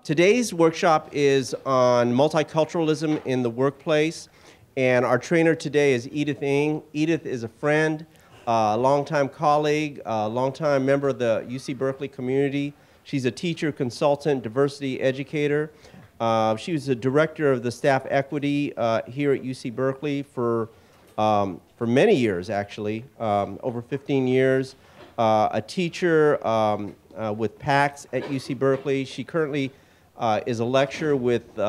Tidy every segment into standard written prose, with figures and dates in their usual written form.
Today's workshop is on multiculturalism in the workplace, and our trainer today is Edith Ng. Edith is a friend, a longtime colleague, a longtime member of the UC Berkeley community. She's a teacher, consultant, diversity educator. She was the director of the staff equity here at UC Berkeley for many years, actually, over 15 years. A teacher with PACT at UC Berkeley. She currently is a lecturer with Peace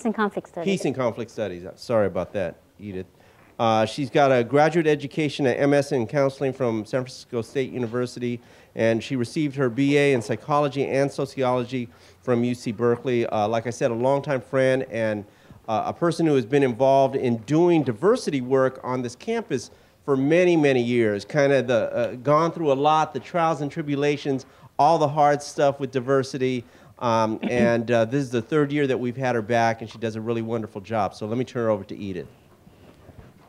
and Conflict Studies. Peace and Conflict Studies. Sorry about that, Edith. She's got a graduate education at MS in counseling from San Francisco State University, and she received her BA in psychology and sociology from UC Berkeley. Like I said, a longtime friend and a person who has been involved in doing diversity work on this campus for many, many years, kind of gone through a lot, the trials and tribulations, all the hard stuff with diversity. This is the third year that we've had her back, and she does a really wonderful job. So let me turn her over to Edith.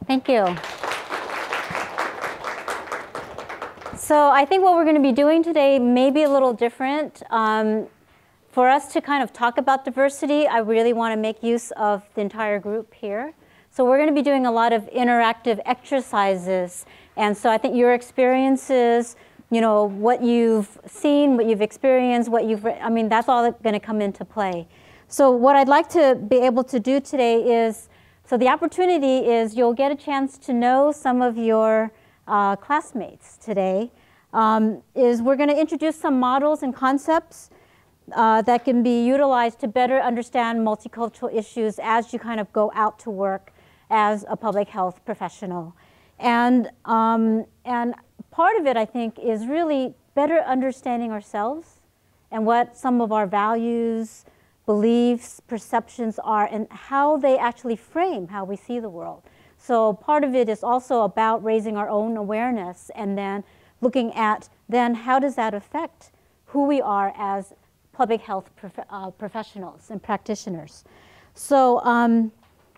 Thank you. So I think what we're going to be doing today may be a little different. For us to kind of talk about diversity, I really want to make use of the entire group here. So we're going to be doing a lot of interactive exercises. And so I think your experiences, you know, what you've seen, what you've experienced, what you've read, I mean, that's all going to come into play. So what I'd like to be able to do today is, so the opportunity is you'll get a chance to know some of your classmates today. Is we're going to introduce some models and concepts that can be utilized to better understand multicultural issues as you kind of go out to work as a public health professional. And part of it, I think, is really better understanding ourselves and what some of our values, beliefs, perceptions are, and how they actually frame how we see the world. So part of it is also about raising our own awareness and then looking at then how does that affect who we are as public health professionals and practitioners. So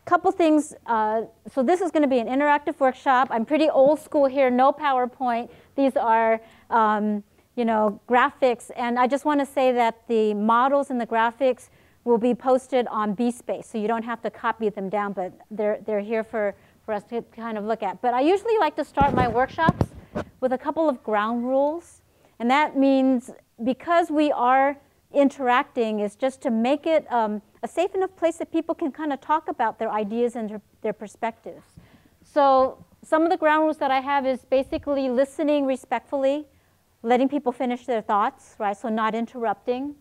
couple things. So this is going to be an interactive workshop. I'm pretty old school here, no PowerPoint. These are you know, graphics, and I just want to say that the models and the graphics will be posted on BSpace, so you don't have to copy them down, but they're here for us to kind of look at. But I usually like to start my workshops with a couple of ground rules, and that means because we are interacting is just to make it a safe enough place that people can kind of talk about their ideas and their perspectives. So some of the ground rules that I have is basically listening respectfully, letting people finish their thoughts, right? So not interrupting.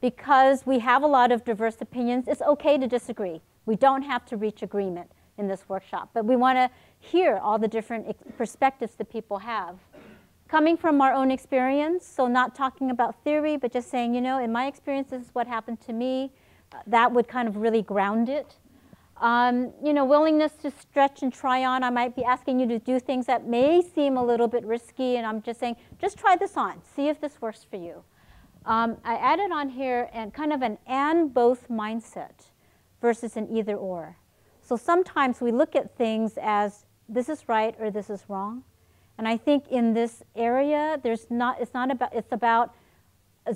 Because we have a lot of diverse opinions, it's okay to disagree. We don't have to reach agreement in this workshop, but we want to hear all the different perspectives that people have. Coming from our own experience, so not talking about theory, but just saying, you know, in my experience, this is what happened to me. That would kind of really ground it. You know, willingness to stretch and try on. I might be asking you to do things that may seem a little bit risky, and I'm just saying, just try this on. See if this works for you. I added on here and kind of an and both mindset versus an either or. So sometimes we look at things as this is right or this is wrong. And I think in this area, it's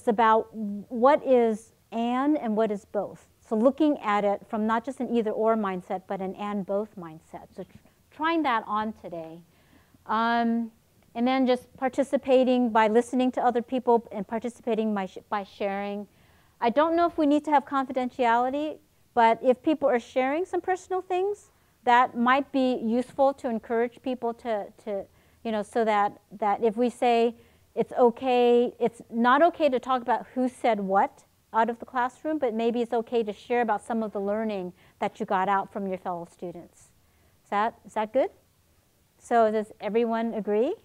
about what is and what is both. So looking at it from not just an either or mindset, but an and both mindset. So trying that on today. And then just participating by listening to other people and participating by sharing. I don't know if we need to have confidentiality, but if people are sharing some personal things, that might be useful to encourage people to you know, so that if we say it's okay, it's not okay to talk about who said what out of the classroom, but maybe it's okay to share about some of the learning that you got out from your fellow students. Is that good? So does everyone agree?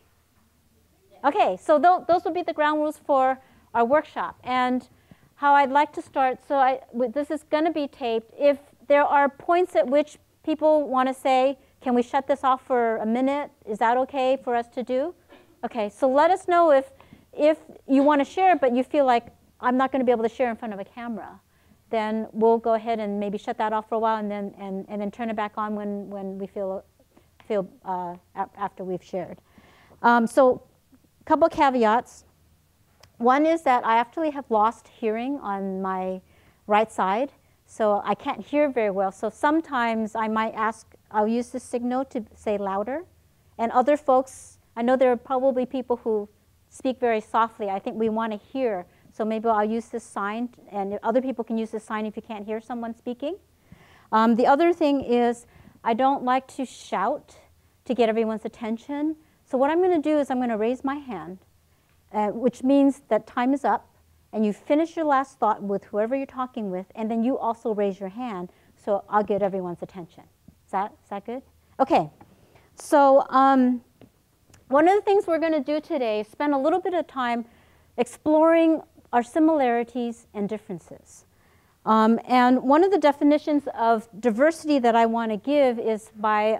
Okay, so those will be the ground rules for our workshop. And how I'd like to start, so this is going to be taped. If there are points at which people want to say, can we shut this off for a minute? Is that okay for us to do? Okay, so let us know if you want to share, but you feel like I'm not going to be able to share in front of a camera. Then we'll go ahead and maybe shut that off for a while and then turn it back on when we feel after we've shared. So a couple of caveats. One is that I actually have lost hearing on my right side, so I can't hear very well. So sometimes I might ask, I'll use the signal to say louder. And other folks, I know there are probably people who speak very softly. I think we want to hear, so maybe I'll use this sign, and other people can use this sign if you can't hear someone speaking. The other thing is I don't like to shout to get everyone's attention. So what I'm going to do is I'm going to raise my hand, which means that time is up, and you finish your last thought with whoever you're talking with, and then you also raise your hand, so I'll get everyone's attention. Is that good? Okay. So one of the things we're going to do today is spend a little bit of time exploring our similarities and differences. And one of the definitions of diversity that I want to give is by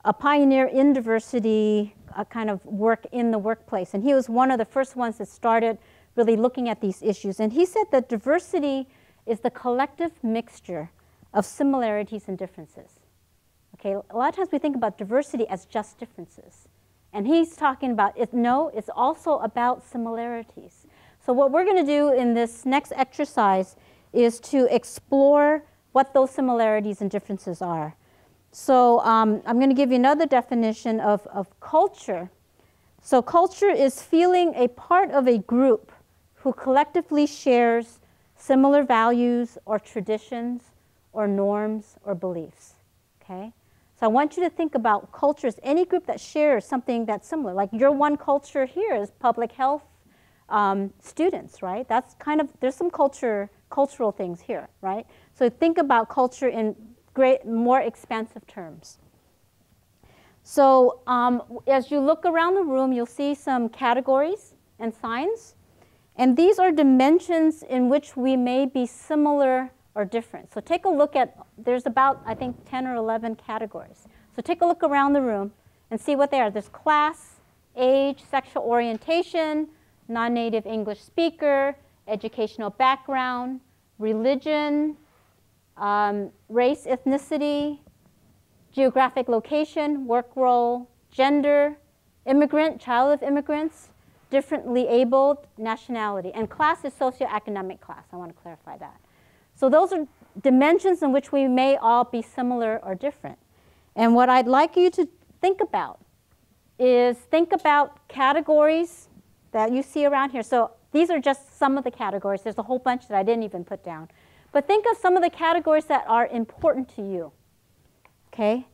a pioneer in diversity kind of work in the workplace. And he was one of the first ones that started really looking at these issues. And he said that diversity is the collective mixture of similarities and differences. Okay, a lot of times we think about diversity as just differences. And he's talking about, no, it's also about similarities. So what we're going to do in this next exercise is to explore what those similarities and differences are. So I'm going to give you another definition of culture. So culture is feeling a part of a group who collectively shares similar values or traditions or norms or beliefs. Okay? So I want you to think about cultures, any group that shares something that's similar. Like your one culture here is public health students, right? That's kind of, there's some cultural things here, right? So think about culture in more expansive terms. So as you look around the room, you'll see some categories and signs. And these are dimensions in which we may be similar or different. So take a look at, there's about, I think, 10 or 11 categories. So take a look around the room and see what they are. There's class, age, sexual orientation, non-native English speaker, educational background, religion, race, ethnicity, geographic location, work role, gender, immigrant, child of immigrants, differently abled, nationality. And class is socioeconomic class. I want to clarify that. So those are dimensions in which we may all be similar or different. And what I'd like you to think about is think about categories that you see around here. So these are just some of the categories. There's a whole bunch that I didn't even put down. But think of some of the categories that are important to you. Okay?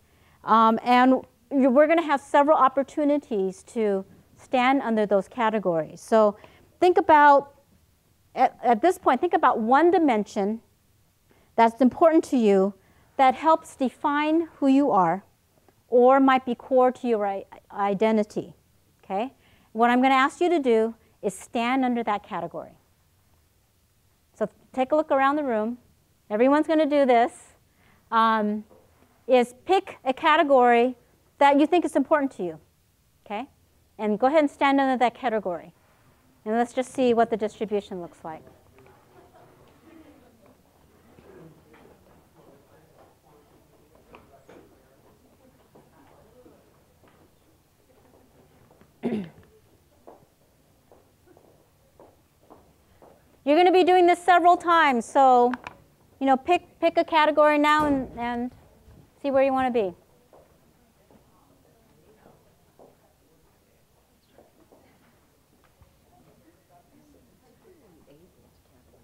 And we're going to have several opportunities to stand under those categories. So think about, at this point, think about one dimension that's important to you that helps define who you are or might be core to your identity. Okay? What I'm going to ask you to do is stand under that category. So take a look around the room. Everyone's going to do this. Is pick a category that you think is important to you. Okay? And go ahead and stand under that category. And let's just see what the distribution looks like. You're going to be doing this several times, so pick a category now and see where you want to be.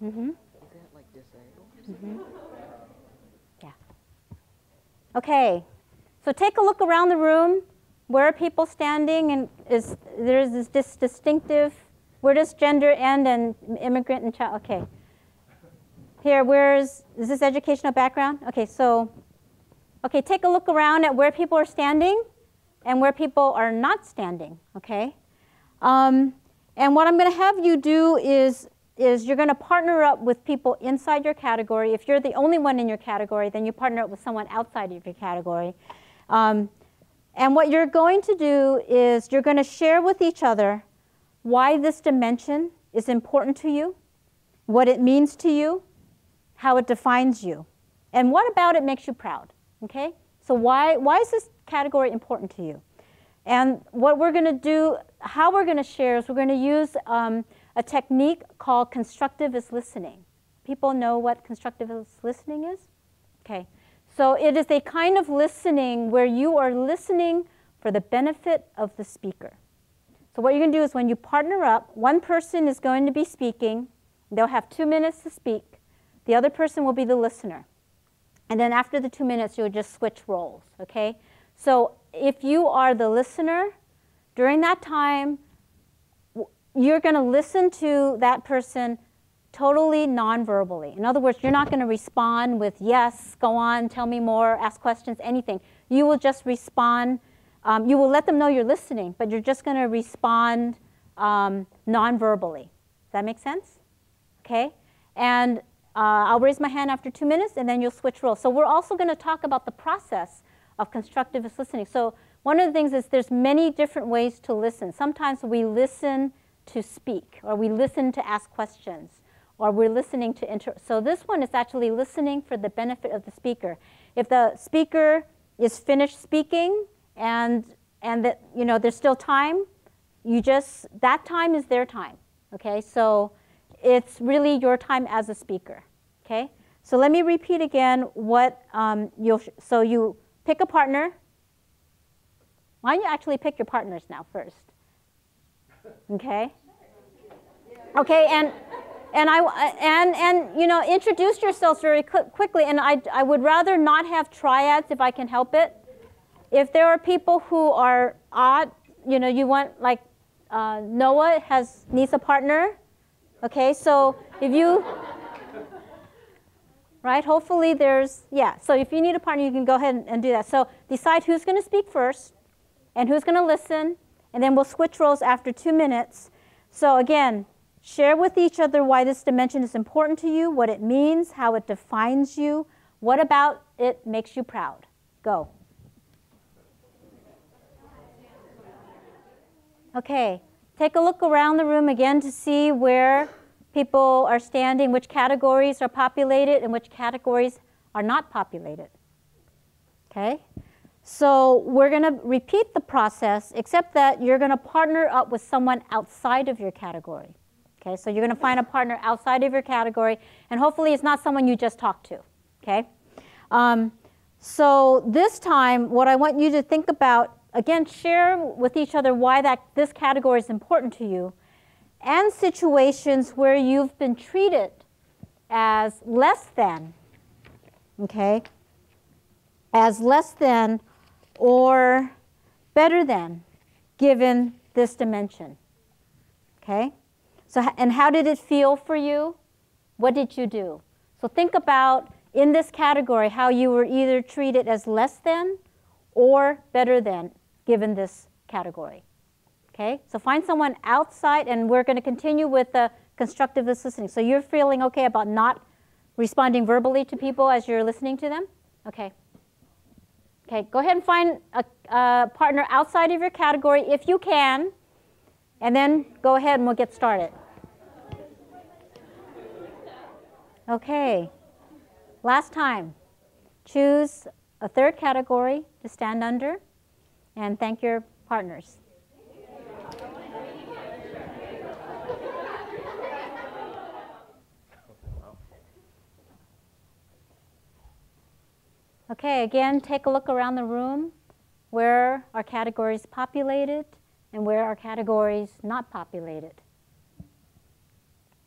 Mm-hmm. Is that like disabled? Mm-hmm. Yeah. Okay. So take a look around the room. Where are people standing? And there's this distinctive. Where does gender end and immigrant and child? Okay. Here, is this educational background? Okay, so, take a look around at where people are standing and where people are not standing, okay? And what I'm going to have you do is you're going to partner up with people inside your category. If you're the only one in your category, then you partner up with someone outside of your category. And what you're going to do is you're going to share with each other why this dimension is important to you, what it means to you, how it defines you, and what about it makes you proud, okay? So why is this category important to you? And what we're going to do, how we're going to share is we're going to use a technique called constructivist listening. People know what constructivist listening is? Okay. So it is a kind of listening where you are listening for the benefit of the speaker. So what you're going to do is when you partner up, one person is going to be speaking. They'll have 2 minutes to speak. The other person will be the listener. And then after the 2 minutes, you'll just switch roles, okay? So if you are the listener, during that time, you're going to listen to that person totally non-verbally. In other words, you're not going to respond with yes, go on, tell me more, ask questions, anything. You will just respond. You will let them know you're listening, but you're just going to respond non-verbally. Does that make sense? Okay? And I'll raise my hand after 2 minutes, and then you'll switch roles. So we're also going to talk about the process of constructivist listening. So one of the things is there's many different ways to listen. Sometimes we listen to speak, or we listen to ask questions, or we're listening to So this one is actually listening for the benefit of the speaker. If the speaker is finished speaking and that, you know, there's still time, that time is their time. Okay, so it's really your time as a speaker. Okay, so let me repeat again what so you pick a partner. Why don't you actually pick your partners now first? Okay. Okay, and you know, introduce yourselves very quickly. And I would rather not have triads if I can help it. If there are people who are odd, you know, you want, like Noah needs a partner. Okay, so if you, right, hopefully there's, yeah. So if you need a partner, you can go ahead and do that. So decide who's going to speak first and who's going to listen, and then we'll switch roles after 2 minutes. So again, share with each other why this dimension is important to you, what it means, how it defines you, what about it makes you proud. Go. Okay, take a look around the room again to see where people are standing, which categories are populated and which categories are not populated. Okay, so we're going to repeat the process, except that you're going to partner up with someone outside of your category. Okay, so you're going to find a partner outside of your category, and hopefully it's not someone you just talked to. Okay, so this time, what I want you to think about, again, share with each other why this category is important to you, and situations where you've been treated as less than, okay, as less than or better than, given this dimension. Okay? So, and how did it feel for you? What did you do? So think about, in this category, how you were either treated as less than or better than, given this category. Okay? So find someone outside, and we're going to continue with the constructivist listening. So you're feeling okay about not responding verbally to people as you're listening to them? Okay. Okay, go ahead and find a partner outside of your category if you can, and then go ahead and we'll get started. Okay, last time. Choose a third category to stand under, and thank your partners. Okay, again, take a look around the room where are categories populated and where are categories not populated.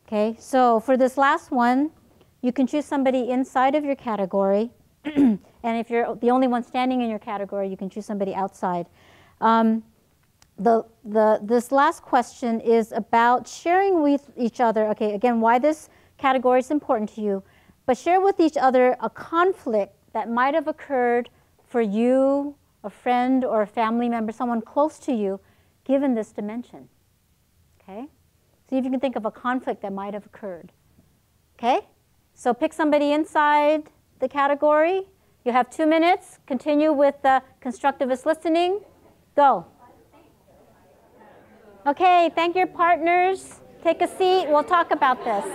Okay, so for this last one, you can choose somebody inside of your category. And if you're the only one standing in your category, you can choose somebody outside. This last question is about sharing with each other, okay, again, why this category is important to you, but share with each other a conflict that might have occurred for you, a friend or a family member, someone close to you, given this dimension. Okay? See if you can think of a conflict that might have occurred. Okay? So pick somebody inside the category. You have 2 minutes. Continue with the constructivist listening. Go. Okay, thank your partners. Take a seat. We'll talk about this.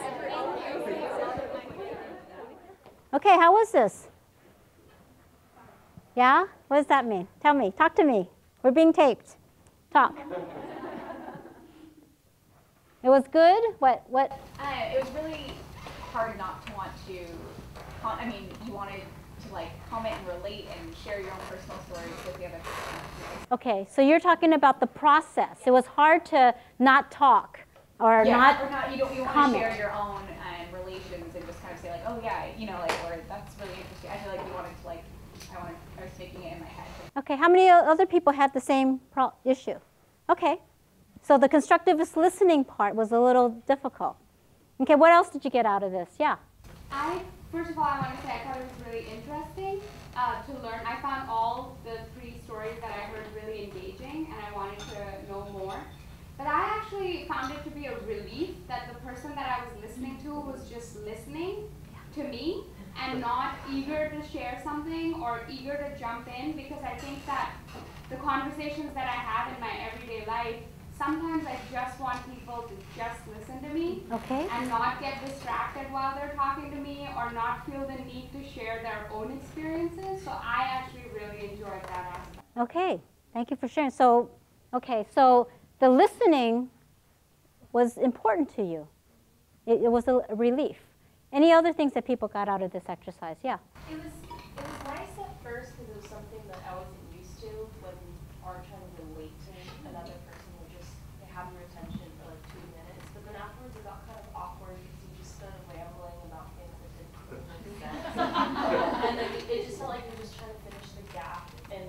Okay, how was this? Yeah? What does that mean? Tell me. Talk to me. We're being taped. Talk. It was good? What? It was really hard not to want to, I mean, you wanted to like comment and relate and share your own personal stories with the other person. Okay, so you're talking about the process. It was hard to not talk or not you want to share your own relations and just kind of say like, oh yeah, you know, like, or that's really interesting. I feel like you wanted to like, I was taking it in my head. Okay, how many other people had the same issue? Okay, so the constructivist listening part was a little difficult. Okay, what else did you get out of this? Yeah. First of all, I want to say I thought it was really interesting to learn. I found all the 3 stories that I heard really engaging, and I wanted to know more. But I actually found it to be a relief that the person that I was listening to was just listening to me and not eager to share something or eager to jump in, because I think that the conversations that I have in my everyday life, sometimes I just want people to just listen to me and not get distracted while they're talking to me or not feel the need to share their own experiences. So I actually really enjoyed that aspect. Okay, thank you for sharing. So, okay, so the listening was important to you. It was a relief. Any other things that people got out of this exercise? Yeah. It was nice at first because it was something that I wasn't used to when we are trying to relate to another person. They have your attention for like 2 minutes, but then afterwards it got kind of awkward because you just started rambling about things that didn't really make sense. And then it just felt like you're just trying to finish the gap, and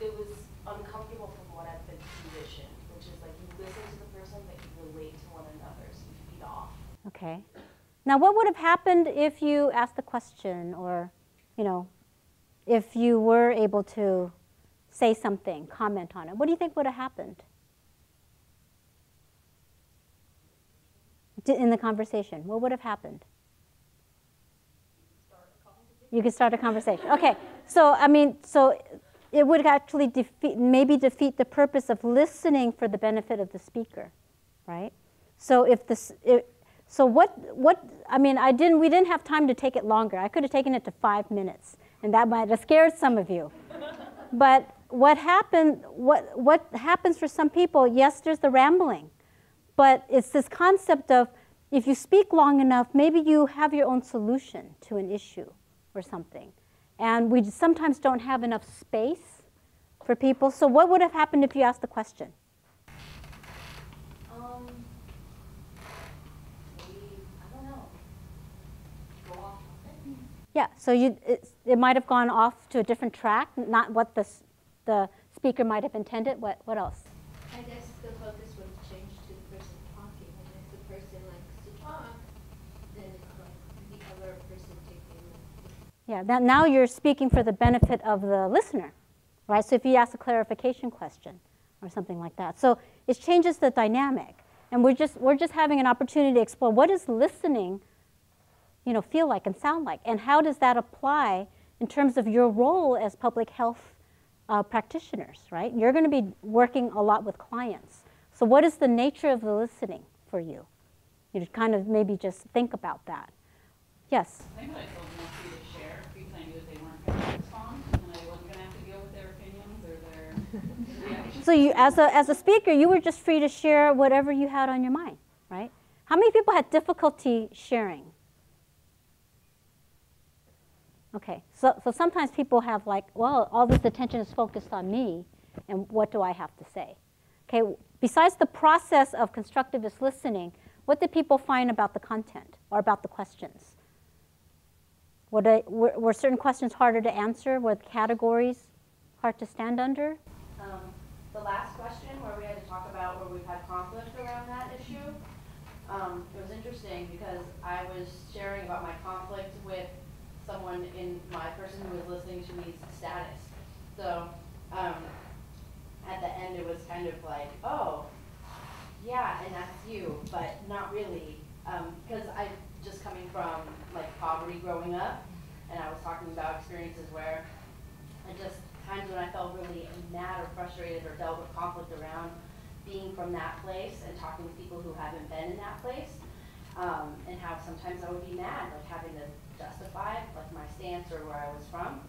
it was uncomfortable from what I've been conditioned, which is like you listen to the person but you relate to one another, so you feed off. Okay. Now, what would have happened if you asked the question, or, you know, if you were able to say something, comment on it? What do you think would have happened in the conversation? What would have happened? You could start a conversation. Okay. So, I mean, so it would actually maybe defeat the purpose of listening for the benefit of the speaker, right? So if this, so I mean, we didn't have time to take it longer. I could have taken it to 5 minutes, and that might have scared some of you. But what happens for some people, yes, there's the rambling, but it's this concept of if you speak long enough, maybe you have your own solution to an issue or something. And we sometimes don't have enough space for people. So what would have happened if you asked the question? Yeah, so it might have gone off to a different track, not what the speaker might have intended. What else? I guess the focus would change to the person talking, and if the person likes to talk, then it's like the other person taking it. Yeah, now you're speaking for the benefit of the listener, right? So if you ask a clarification question or something like that. So it changes the dynamic, and we're just having an opportunity to explore what is listening, feel like and sound like, and how does that apply in terms of your role as public health practitioners, right? You're going to be working a lot with clients. So what is the nature of the listening for you? You kind of maybe just think about that. Yes? I think what I told them was free to share because I knew that they weren't going to respond and I wasn't going to have to deal with their opinions or their reactions. So you, as a speaker, you were just free to share whatever you had on your mind, right? How many people had difficulty sharing? Okay, so sometimes people have like, well, all this attention is focused on me, and what do I have to say? Okay, besides the process of constructivist listening, what did people find about the content or about the questions? Were certain questions harder to answer? Were the categories hard to stand under? The last question where we had to talk about where we've had conflict around that issue, it was interesting because I was sharing about my conflict with someone in my person who was listening to me's status. So at the end it was kind of like, oh, yeah, and that's you, but not really. Because I'm just coming from like poverty growing up, and I was talking about experiences where times when I felt really mad or frustrated or dealt with conflict around being from that place and talking with people who haven't been in that place, and how sometimes I would be mad, like having to justify like my stance or where I was from,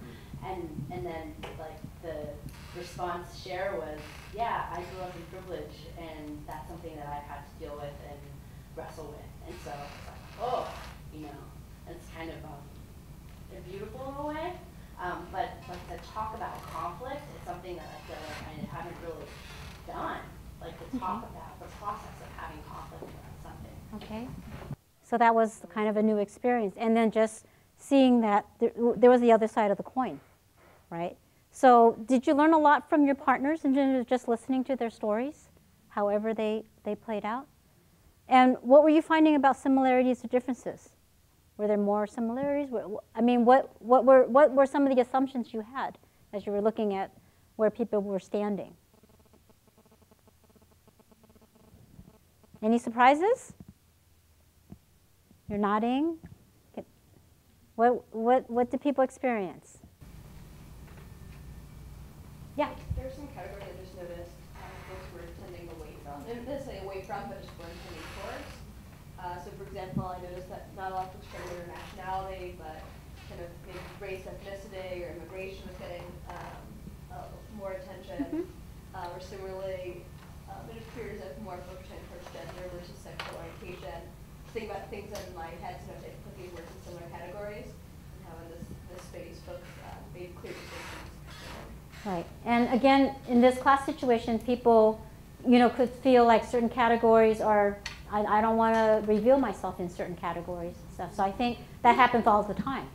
and then like the response share was, yeah, I grew up in privilege, and that's something that I've had to deal with and wrestle with. And so it's like, oh, you know, it's kind of beautiful in a way. But to talk about conflict is something that I feel like I haven't really done. Like to talk about the process of having conflict around something. Okay. So that was kind of a new experience. And then just seeing that there was the other side of the coin, right? So did you learn a lot from your partners and just listening to their stories, however they played out? And what were you finding about similarities or differences? Were there more similarities? I mean, what were some of the assumptions you had as you were looking at where people were standing? Any surprises? You're nodding. What did people experience? Yeah. There were some categories I just noticed folks were tending away from. Not necessarily away from, but just weren't tending towards. So for example, I noticed that not a lot of folks turned their nationality, but kind of maybe race, ethnicity, or immigration was getting more attention. Or similarly, it appears that more folks tend towards gender versus sexual orientation. Think about things in my head, so I put these words in similar categories, and how in this space folks made clear distinctions. Right. And again, in this class situation, people, could feel like certain categories are, I don't want to reveal myself in certain categories and stuff. So I think that happens all the time.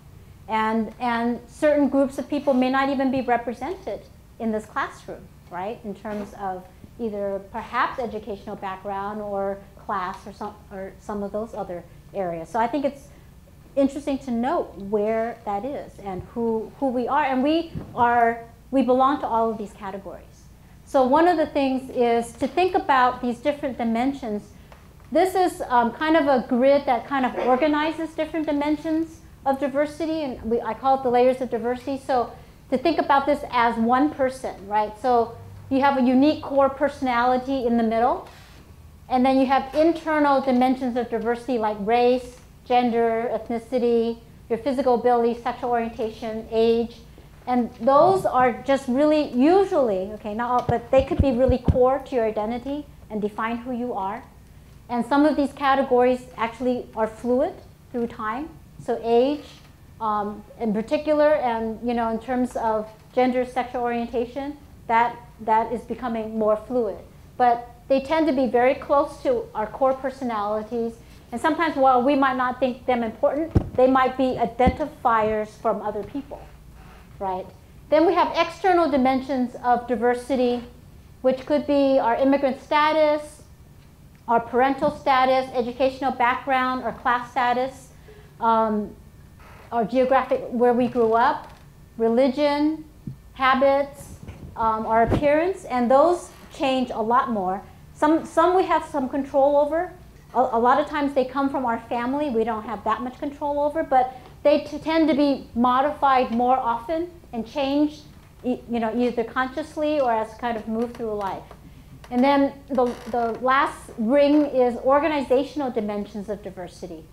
And certain groups of people may not even be represented in this classroom, right? In terms of either perhaps educational background or class or some of those other areas. So I think it's interesting to note where that is and who we are. And we belong to all of these categories. So one of the things is to think about these different dimensions. This is kind of a grid that kind of organizes different dimensions of diversity, and I call it the layers of diversity. So to think about this as one person, right? So you have a unique core personality in the middle, and then you have internal dimensions of diversity like race, gender, ethnicity, your physical ability, sexual orientation, age. And those are just really usually, okay, not all, but they could be really core to your identity and define who you are. And some of these categories actually are fluid through time. So age, in particular, and in terms of gender, sexual orientation, that is becoming more fluid. But they tend to be very close to our core personalities. And sometimes while we might not think them important, they might be identifiers from other people, right? Then we have external dimensions of diversity, which could be our immigrant status, our parental status, educational background, or class status, our geographic, where we grew up, religion, habits, our appearance, and those change a lot more. Some we have some control over. A lot of times they come from our family. We don't have that much control over, but they tend to be modified more often and changed, either consciously or as kind of move through life. And then the last ring is organizational dimensions of diversity.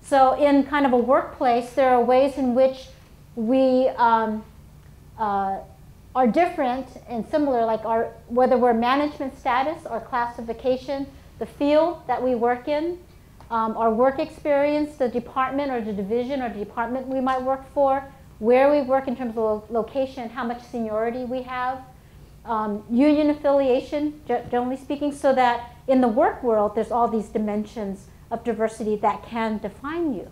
So in kind of a workplace, there are ways in which we are different and similar, like whether we're management status or classification, the field that we work in, our work experience, the department or the division or department we might work for, where we work in terms of location, how much seniority we have, union affiliation, generally speaking, so that in the work world, there's all these dimensions of diversity that can define you.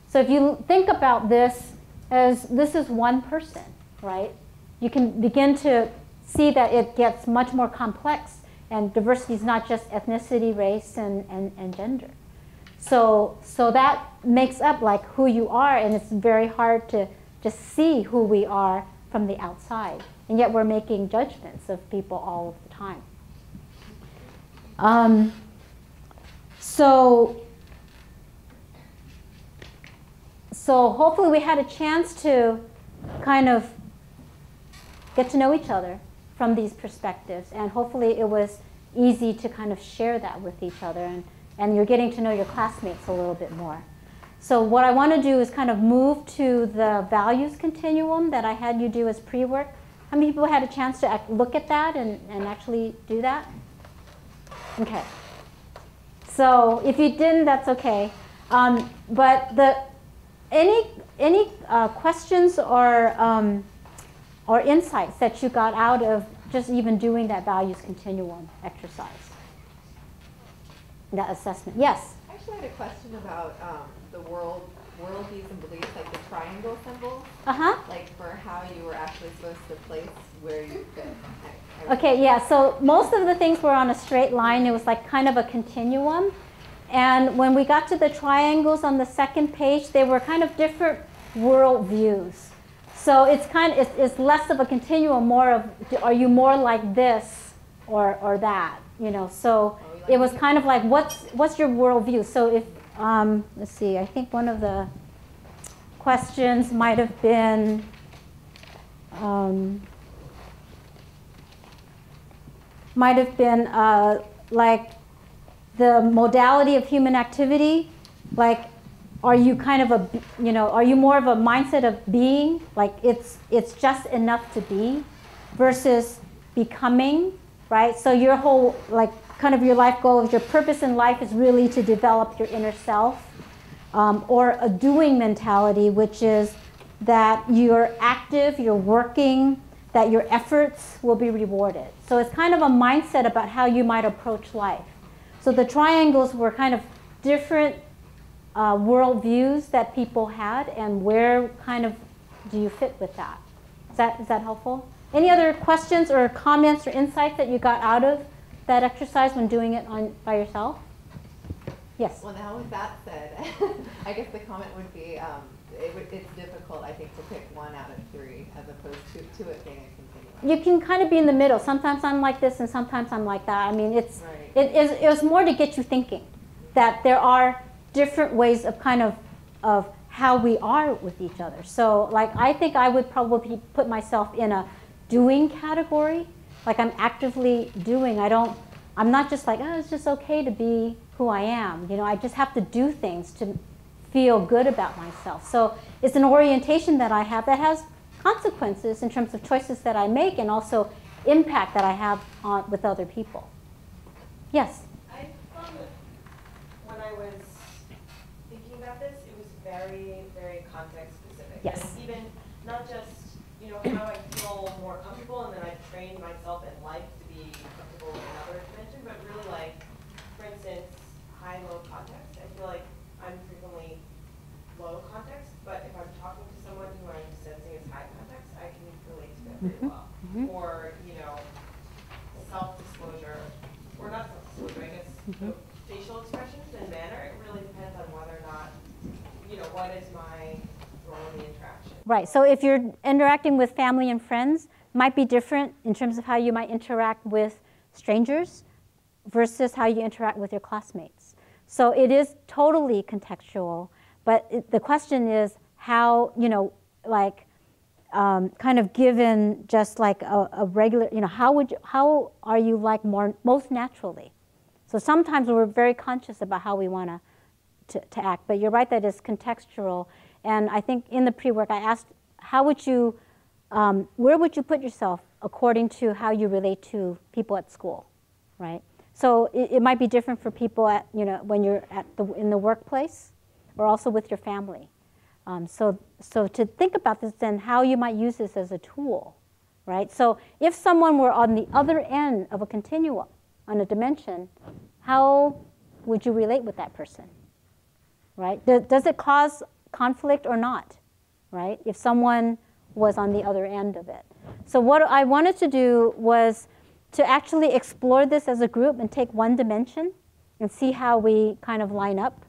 So if you think about this as this is one person, right? You can begin to see that it gets much more complex, and diversity is not just ethnicity, race, and gender. So that makes up like who you are, and it's very hard to just see who we are from the outside. And yet we're making judgments of people all of the time. So hopefully we had a chance to kind of get to know each other from these perspectives, and hopefully it was easy to kind of share that with each other, and you're getting to know your classmates a little bit more. So what I want to do is kind of move to the values continuum that I had you do as pre-work. How many people had a chance to look at that and actually do that? Okay. So if you didn't, that's okay. But any questions or insights that you got out of just even doing that values continuum exercise, that assessment? Yes. I actually had a question about the worldviews and beliefs, like the triangle symbols. Like for how you were actually supposed to place where you fit. Okay, yeah, so most of the things were on a straight line. It was like kind of a continuum. And when we got to the triangles on the second page, they were kind of different world views. So it's less of a continuum, more of, are you more like this or that, you know? So it was kind of like, what's your world view? So if, let's see, I think one of the questions might have been, like the modality of human activity, like are you kind of a, you know, are you more of a mindset of being, like it's just enough to be, versus becoming, right? So your whole, like kind of your life goal, your purpose in life is really to develop your inner self, or a doing mentality, which is that you're active, you're working, that your efforts will be rewarded. So it's kind of a mindset about how you might approach life. So the triangles were kind of different worldviews that people had, and where kind of do you fit with that? Is that helpful? Any other questions or comments or insights that you got out of that exercise when doing it by yourself? Yes? Well, now with that said, I guess the comment would be, it's difficult, I think, to pick one out of three as opposed to it being a continuum. You can kind of be in the middle. Sometimes I'm like this and sometimes I'm like that. I mean, it was more to get you thinking that there are different ways of kind of how we are with each other. So like, I think I would probably put myself in a doing category. Like I'm actively doing. I'm not just like, oh, it's just okay to be who I am. You know, I just have to do things to feel good about myself. So it's an orientation that I have that has consequences in terms of choices that I make and also impact that I have with other people. Yes? I found that when I was thinking about this, it was very, very context specific. Yes. And even not just, you know, how I feel more comfortable, and then I've trained myself in life to be comfortable in another dimension, but really like, for instance, high-low context. I feel like I'm frequently low context, but if I'm talking to someone who I'm sensing is high context, I can relate to them really well. Or, you know, self-disclosure, or not self-disclosure, I guess, facial expressions and manner, it really depends on whether or not, you know, what is my role in the interaction. Right, so if you're interacting with family and friends, might be different in terms of how you might interact with strangers versus how you interact with your classmates. So it is totally contextual, but the question is how, you know, like kind of given just like a regular, you know, how are you like most naturally? So sometimes we're very conscious about how we want to act, but you're right that it's contextual. And I think in the pre-work I asked, how would you, where would you put yourself according to how you relate to people at school, right? So it might be different for people at, you know, when you're in the workplace, or also with your family. So to think about this, then how you might use this as a tool, right? So if someone were on the other end of a continuum, on a dimension, how would you relate with that person, right? Does it cause conflict or not, right? If someone was on the other end of it. So what I wanted to do was to actually explore this as a group and take one dimension and see how we kind of line up,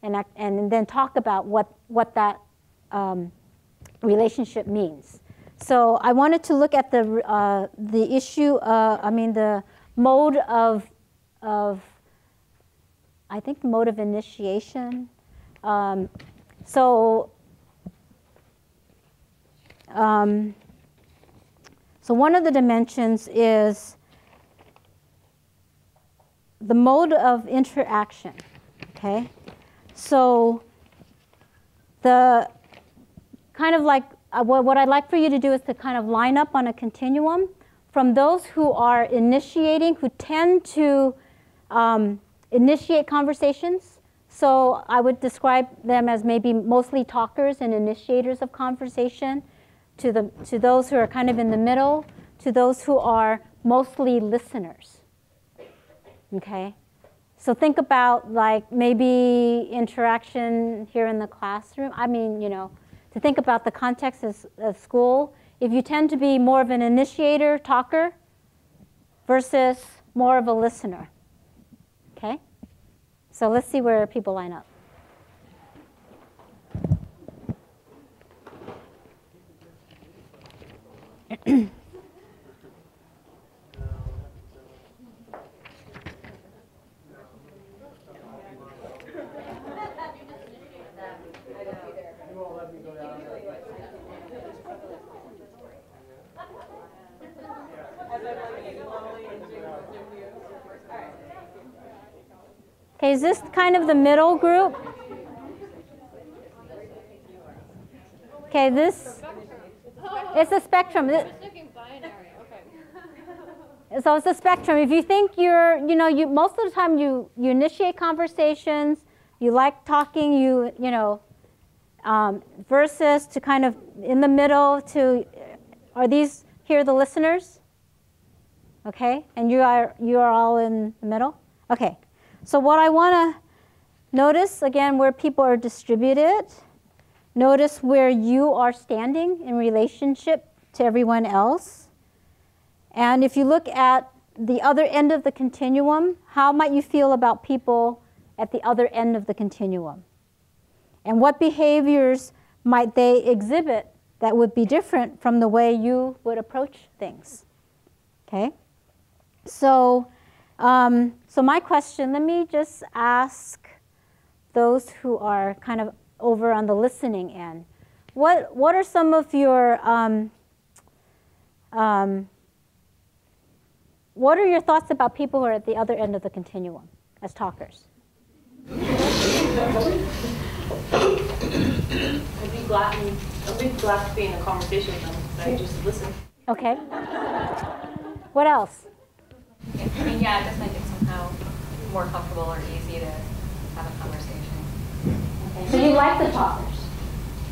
and then talk about what that relationship means. So I wanted to look at the issue, the mode of I think the mode of initiation. So one of the dimensions is the mode of interaction, okay? So the kind of like what I'd like for you to do is to kind of line up on a continuum from those who are initiating, who tend to initiate conversations. So I would describe them as maybe mostly talkers and initiators of conversation, to those who are kind of in the middle, to those who are mostly listeners. Okay? So think about like maybe interaction here in the classroom. I mean, you know, to think about the context of school. If you tend to be more of an initiator, talker, versus more of a listener. Okay? So let's see where people line up. Okay, is this kind of the middle group? Okay, this, it's a spectrum. So it's a spectrum. If you think you're, you know, most of the time you initiate conversations, you like talking, you know, versus to kind of in the middle to, are these here the listeners? Okay, and you are all in the middle? Okay. So what I want to notice, again, where people are distributed. Notice where you are standing in relationship to everyone else. And if you look at the other end of the continuum, how might you feel about people at the other end of the continuum? And what behaviors might they exhibit that would be different from the way you would approach things? Okay? So my question, let me just ask those who are kind of over on the listening end. What are some of your what are your thoughts about people who are at the other end of the continuum as talkers? I'd be glad to be in a conversation with them. I just listen. Okay. What else? I mean, yeah, I just make it somehow more comfortable or easy to have a conversation. Okay. So you like the talkers?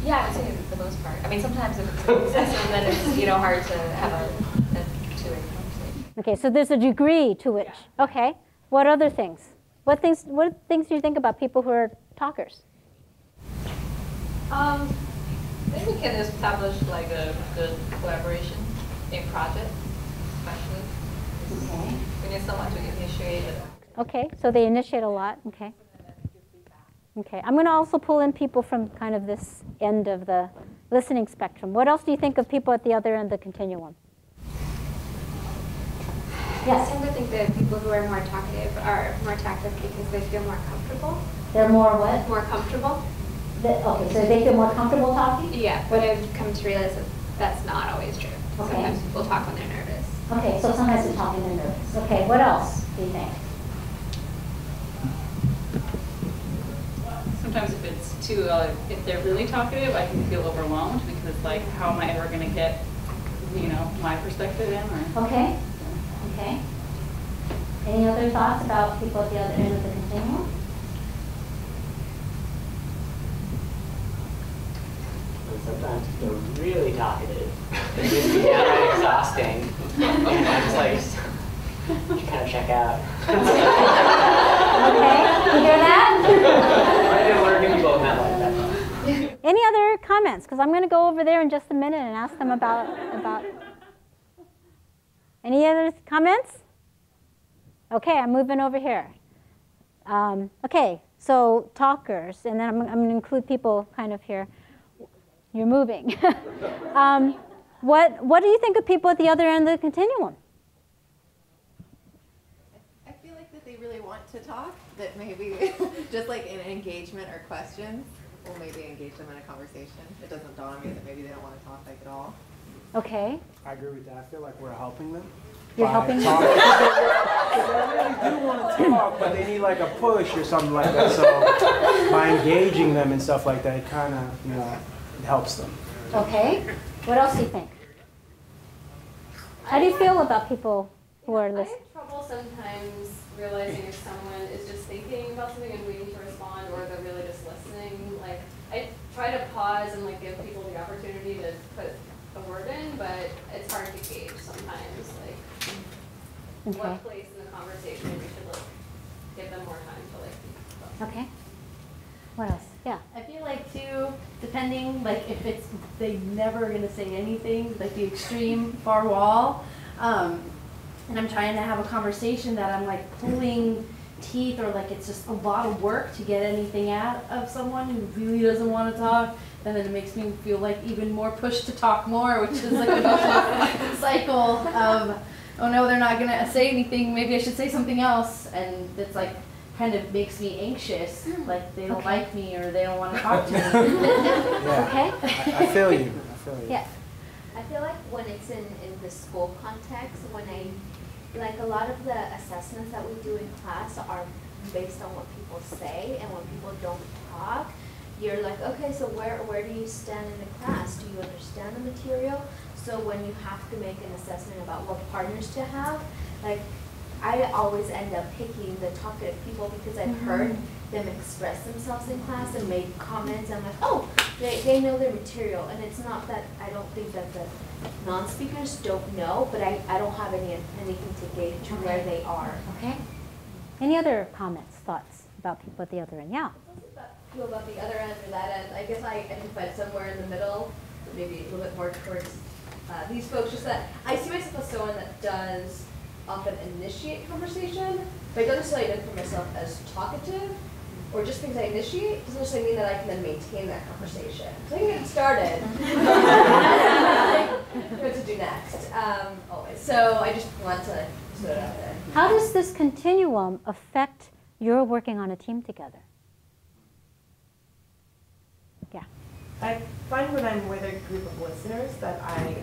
Yeah, I would say for the most part. I mean, sometimes if it's excessive, then it's hard to have a two-way conversation. Okay, so there's a degree to which. Yeah. Okay. What other things? What things do you think about people who are talkers? I think we can establish like a good collaboration in projects, especially. Okay. We need someone to initiate it. Okay, so they initiate a lot. Okay. Okay, I'm going to also pull in people from kind of this end of the listening spectrum. What else do you think of people at the other end of the continuum? Yes. I tend to think that people who are more talkative are more attractive because they feel more comfortable. They're more what? More comfortable. Okay, so they feel more comfortable talking? Yeah, but I've come to realize that that's not always true. Okay. Sometimes people talk when they're nervous. Okay, so sometimes they're talking when they're nervous. Okay, what else do you think? Sometimes if it's too, if they're really talkative, I can feel overwhelmed because like, how am I ever going to get, my perspective in? Or Okay. Okay. Any other thoughts about people at the other end of the continuum? Sometimes if they're really talkative, it can be downright exhausting. And I'm just like, you kind of check out. Okay, you hear that? I didn't learn to be both not like that. Any other comments? Because I'm going to go over there in just a minute and ask them about. Any other comments? Okay, I'm moving over here. Okay, so talkers, and then I'm going to include people kind of here. You're moving. What do you think of people at the other end of the continuum? I feel like that they really want to talk, that maybe just like in engagement or questions, we'll maybe engage them in a conversation. It doesn't dawn on me that maybe they don't want to talk like at all. Okay. I agree with that. I feel like we're helping them. You're helping them? They really do want to talk, but they need like a push or something like that. So by engaging them and stuff like that, it kind of, it helps them. Okay. What else do you think? How do you feel about people who are I listening? have trouble sometimes realizing if someone is just thinking about something and waiting to respond, or they're really just listening. Like, I try to pause and like give people the opportunity to put a word in, but it's hard to gauge sometimes. Like, what place in the conversation we should like give them more time to like. Okay. What else? Yeah. I feel like too, depending, like if it's they never gonna say anything, like the extreme far wall, and I'm trying to have a conversation that I'm like pulling teeth, or like it's just a lot of work to get anything out of someone who really doesn't want to talk, and then it makes me feel like even more pushed to talk more, which is like a vicious cycle of, oh no, they're not gonna say anything, maybe I should say something else, and it's like kind of makes me anxious, like they don't like me or they don't want to talk to me. Yeah. Okay. I feel you. I feel you. Yeah. I feel like when it's in the school context, when like a lot of the assessments that we do in class are based on what people say, and when people don't talk, you're like, okay, so where do you stand in the class? Do you understand the material? So when you have to make an assessment about what partners to have, like I always end up picking the talkative people because I've heard them express themselves in class and make comments. I'm like, oh, they know their material. And it's not that I don't think that the non-speakers don't know, but I don't have anything to gauge where they are. Okay. Any other comments, thoughts about people at the other end? Yeah. Feel about the other end or that end. I guess I identified somewhere in the middle, maybe a little bit more towards these folks. Just that I see myself as someone that does often initiate conversation, but I don't necessarily identify myself as talkative, or just because I initiate doesn't necessarily mean that I can then maintain that conversation. So I can get it started, what to do next, always. So I just want to put it out there. How does this continuum affect your working on a team together? Yeah. I find when I'm with a group of listeners that I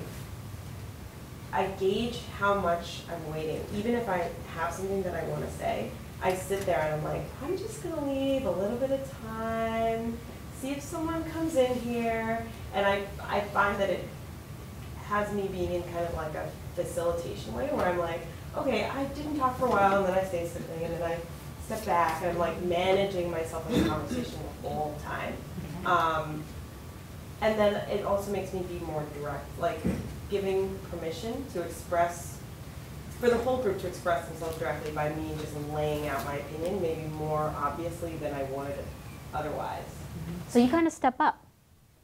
gauge how much I'm waiting. Even if I have something that I want to say, I sit there and I'm like, I'm just going to leave a little bit of time, see if someone comes in here. And I find that it has me being in kind of like a facilitation way where I'm like, okay, I didn't talk for a while, and then I say something, and then I step back, and I'm like managing myself in the conversation the whole time. And then it also makes me be more direct, like giving permission to express, for the whole group to express themselves directly by me just laying out my opinion, maybe more obviously than I would otherwise. So you kind of step up.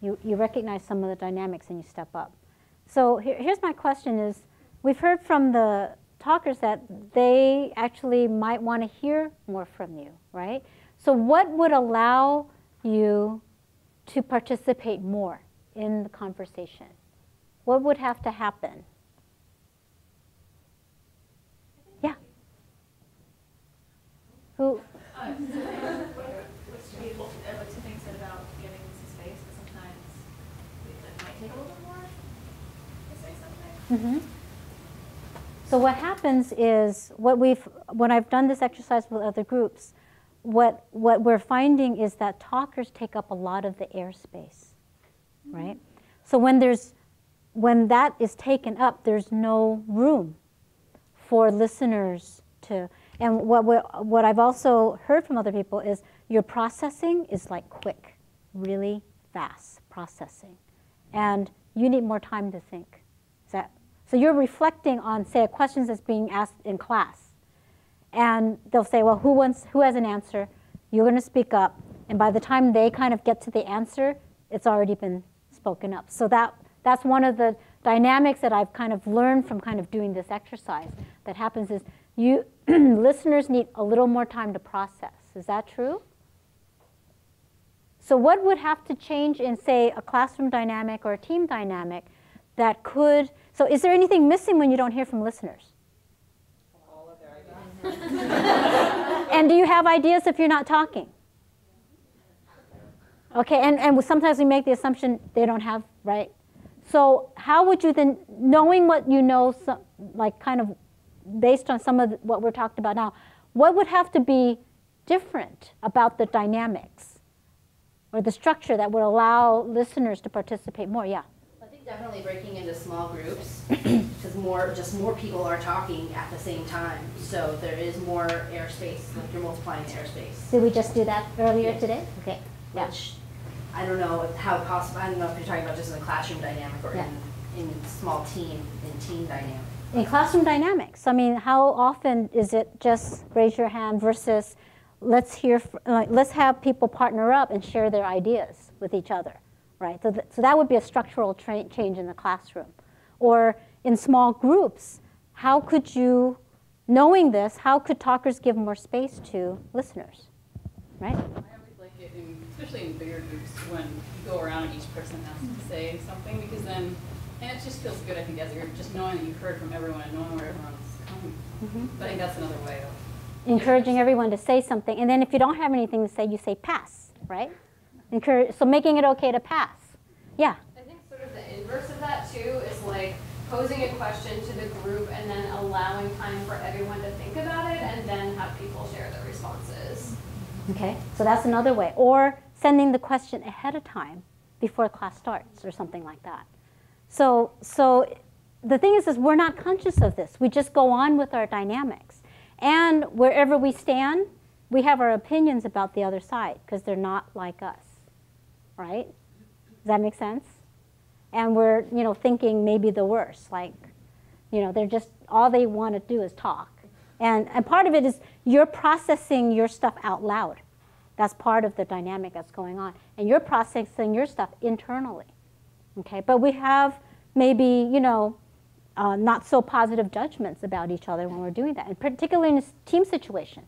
You recognize some of the dynamics and you step up. So here's my question is, we've heard from the talkers that they actually might want to hear more from you, right? So what would allow you to participate more in the conversation? What would have to happen? Yeah. Who? Two things said about giving some space, but sometimes it might take a little bit more to say something. So what happens is, when I've done this exercise with other groups, what we're finding is that talkers take up a lot of the airspace, right? So when that is taken up, there's no room for listeners to. And what I've also heard from other people is your processing is like quick, really fast processing, and you need more time to think. So you're reflecting on, say, a question that's being asked in class, and they'll say, well, who has an answer? You're going to speak up, and by the time they kind of get to the answer, it's already been spoken up. So that's one of the dynamics that I've kind of learned from kind of doing this exercise. That happens is listeners need a little more time to process. Is that true? So what would have to change in, say, a classroom dynamic or a team dynamic that could, so is there anything missing when you don't hear from listeners? All of their ideas. And do you have ideas if you're not talking? Okay, and sometimes we make the assumption they don't have, right? So how would you then, knowing what you know, like kind of based on some of what we're talking about now, what would have to be different about the dynamics or the structure that would allow listeners to participate more? Yeah? Definitely breaking into small groups because more people are talking at the same time. So there is more airspace, like you're multiplying airspace. Did we just do that earlier today? Okay. Yeah. Which I don't know how possible. I don't know if you're talking about just in the classroom dynamic or in small team, in team dynamic. In classroom dynamics, I mean, how often is it just raise your hand versus let's have people partner up and share their ideas with each other, right? So that would be a structural change in the classroom. Or in small groups, how could you, knowing this, how could talkers give more space to listeners, right? I always like it, especially in bigger groups, when you go around and each person has to say something, because then, and it just feels good, I think, as a group, just knowing that you've heard from everyone and knowing where everyone's coming. But I think that's another way of encouraging everyone to say something. And then if you don't have anything to say, you say pass, right? So making it okay to pass. Yeah? I think sort of the inverse of that, too, is like posing a question to the group and then allowing time for everyone to think about it and then have people share their responses. Okay, so that's another way. Or sending the question ahead of time before class starts or something like that. So the thing is we're not conscious of this. We just go on with our dynamics. And wherever we stand, we have our opinions about the other side because they're not like us, right? Does that make sense? And we're, thinking maybe the worst. Like, they're just, all they want to do is talk. And part of it is you're processing your stuff out loud. That's part of the dynamic that's going on. And you're processing your stuff internally. Okay, but we have maybe, not so positive judgments about each other when we're doing that, and particularly in a team situation.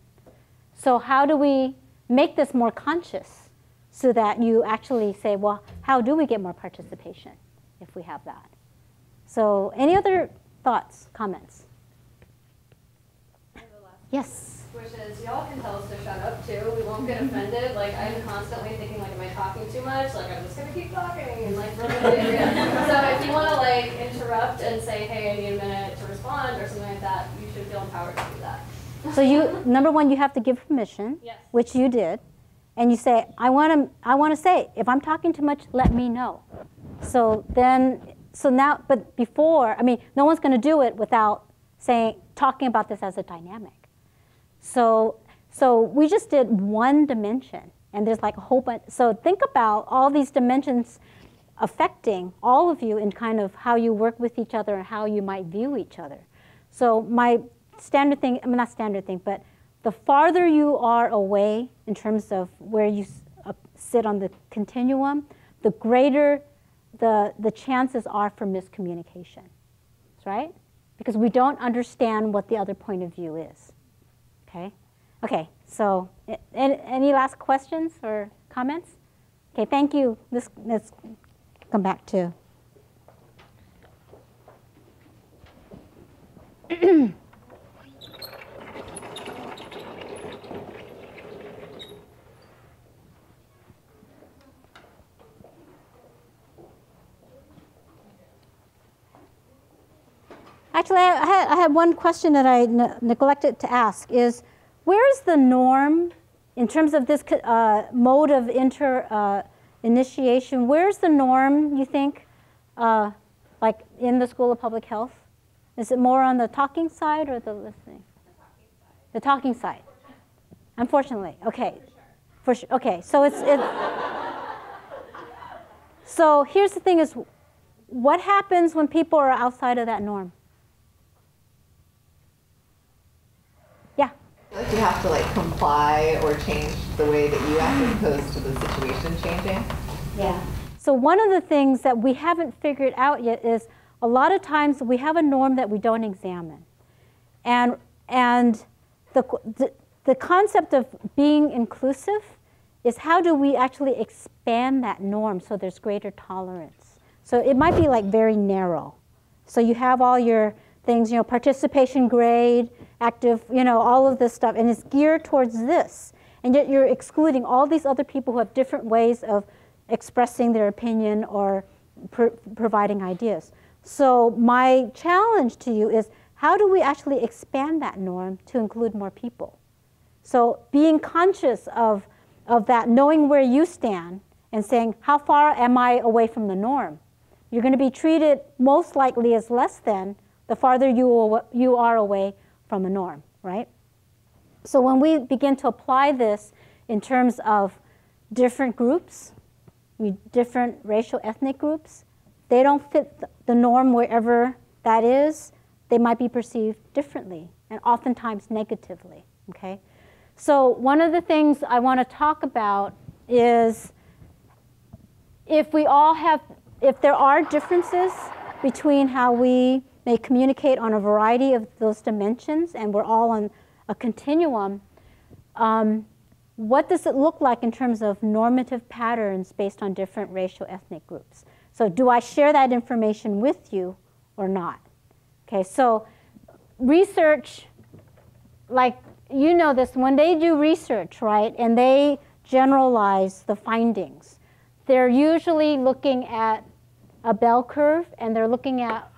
So how do we make this more conscious so that you actually say, well, how do we get more participation if we have that? So any other thoughts, comments? Yes. Which is, y'all can tell us to shut up too. We won't get offended. Like, I'm constantly thinking, like, am I talking too much? Like, I'm just gonna keep talking and like really So if you want to like interrupt and say, hey, I need a minute to respond or something like that, you should feel empowered to do that. So number one, you have to give permission, yes, which you did, and you say, I want to say, if I'm talking too much, let me know. So now, but before, I mean, no one's going to do it without talking about this as a dynamic. So we just did one dimension, and there's like a whole bunch. So think about all these dimensions affecting all of you in kind of how you work with each other and how you might view each other. So my standard thing, I mean, not standard thing, but the farther you are away in terms of where you sit on the continuum, the greater the chances are for miscommunication, right? Because we don't understand what the other point of view is. Okay, so any last questions or comments? Okay, thank you. Let's come back to. Actually, I had one question that I neglected to ask is, where is the norm in terms of this mode of initiation? Where's the norm, you think, like in the School of Public Health? Is it more on the talking side or the listening? The talking side. Unfortunately, okay. For sure. Okay, so so here's the thing is, what happens when people are outside of that norm? Like you have to like comply or change the way that you act as opposed to the situation changing. Yeah. So one of the things that we haven't figured out yet is a lot of times we have a norm that we don't examine. And the concept of being inclusive is how do we actually expand that norm so there's greater tolerance. So it might be like very narrow. So you have all your things, participation grade, active, all of this stuff, and it's geared towards this. And yet you're excluding all these other people who have different ways of expressing their opinion or providing ideas. So my challenge to you is, how do we actually expand that norm to include more people? So being conscious of that, knowing where you stand and saying, how far am I away from the norm? You're going to be treated most likely as less than the farther you are away from a norm, right? So when we begin to apply this in terms of different groups, different racial ethnic groups, they don't fit the norm wherever that is, they might be perceived differently and oftentimes negatively, okay? So one of the things I want to talk about is if there are differences between how we may communicate on a variety of those dimensions and we're all on a continuum, what does it look like in terms of normative patterns based on different racial ethnic groups? So do I share that information with you or not? Okay, so research, like you know this, when they do research, right, and they generalize the findings, they're usually looking at a bell curve and they're looking at,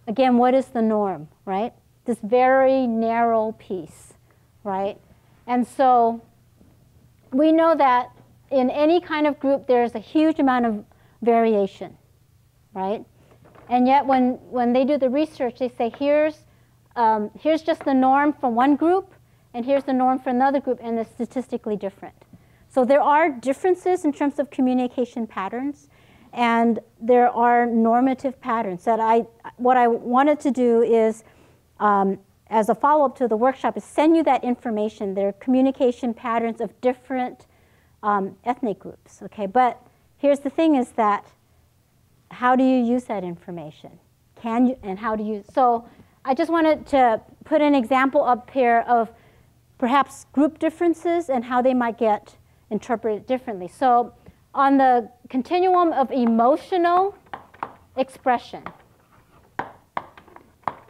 again, what is the norm, right? This very narrow piece, right? And so we know that in any kind of group there's a huge amount of variation, right? And yet when they do the research, they say here's just the norm for one group and here's the norm for another group, and it's statistically different. So there are differences in terms of communication patterns, and there are normative patterns that what I wanted to do is, as a follow-up to the workshop, is send you that information. There are communication patterns of different ethnic groups, okay? But here's the thing is that how do you use that information? Can you, and how do you, so I just wanted to put an example up here of perhaps group differences and how they might get interpreted differently. So on the continuum of emotional expression,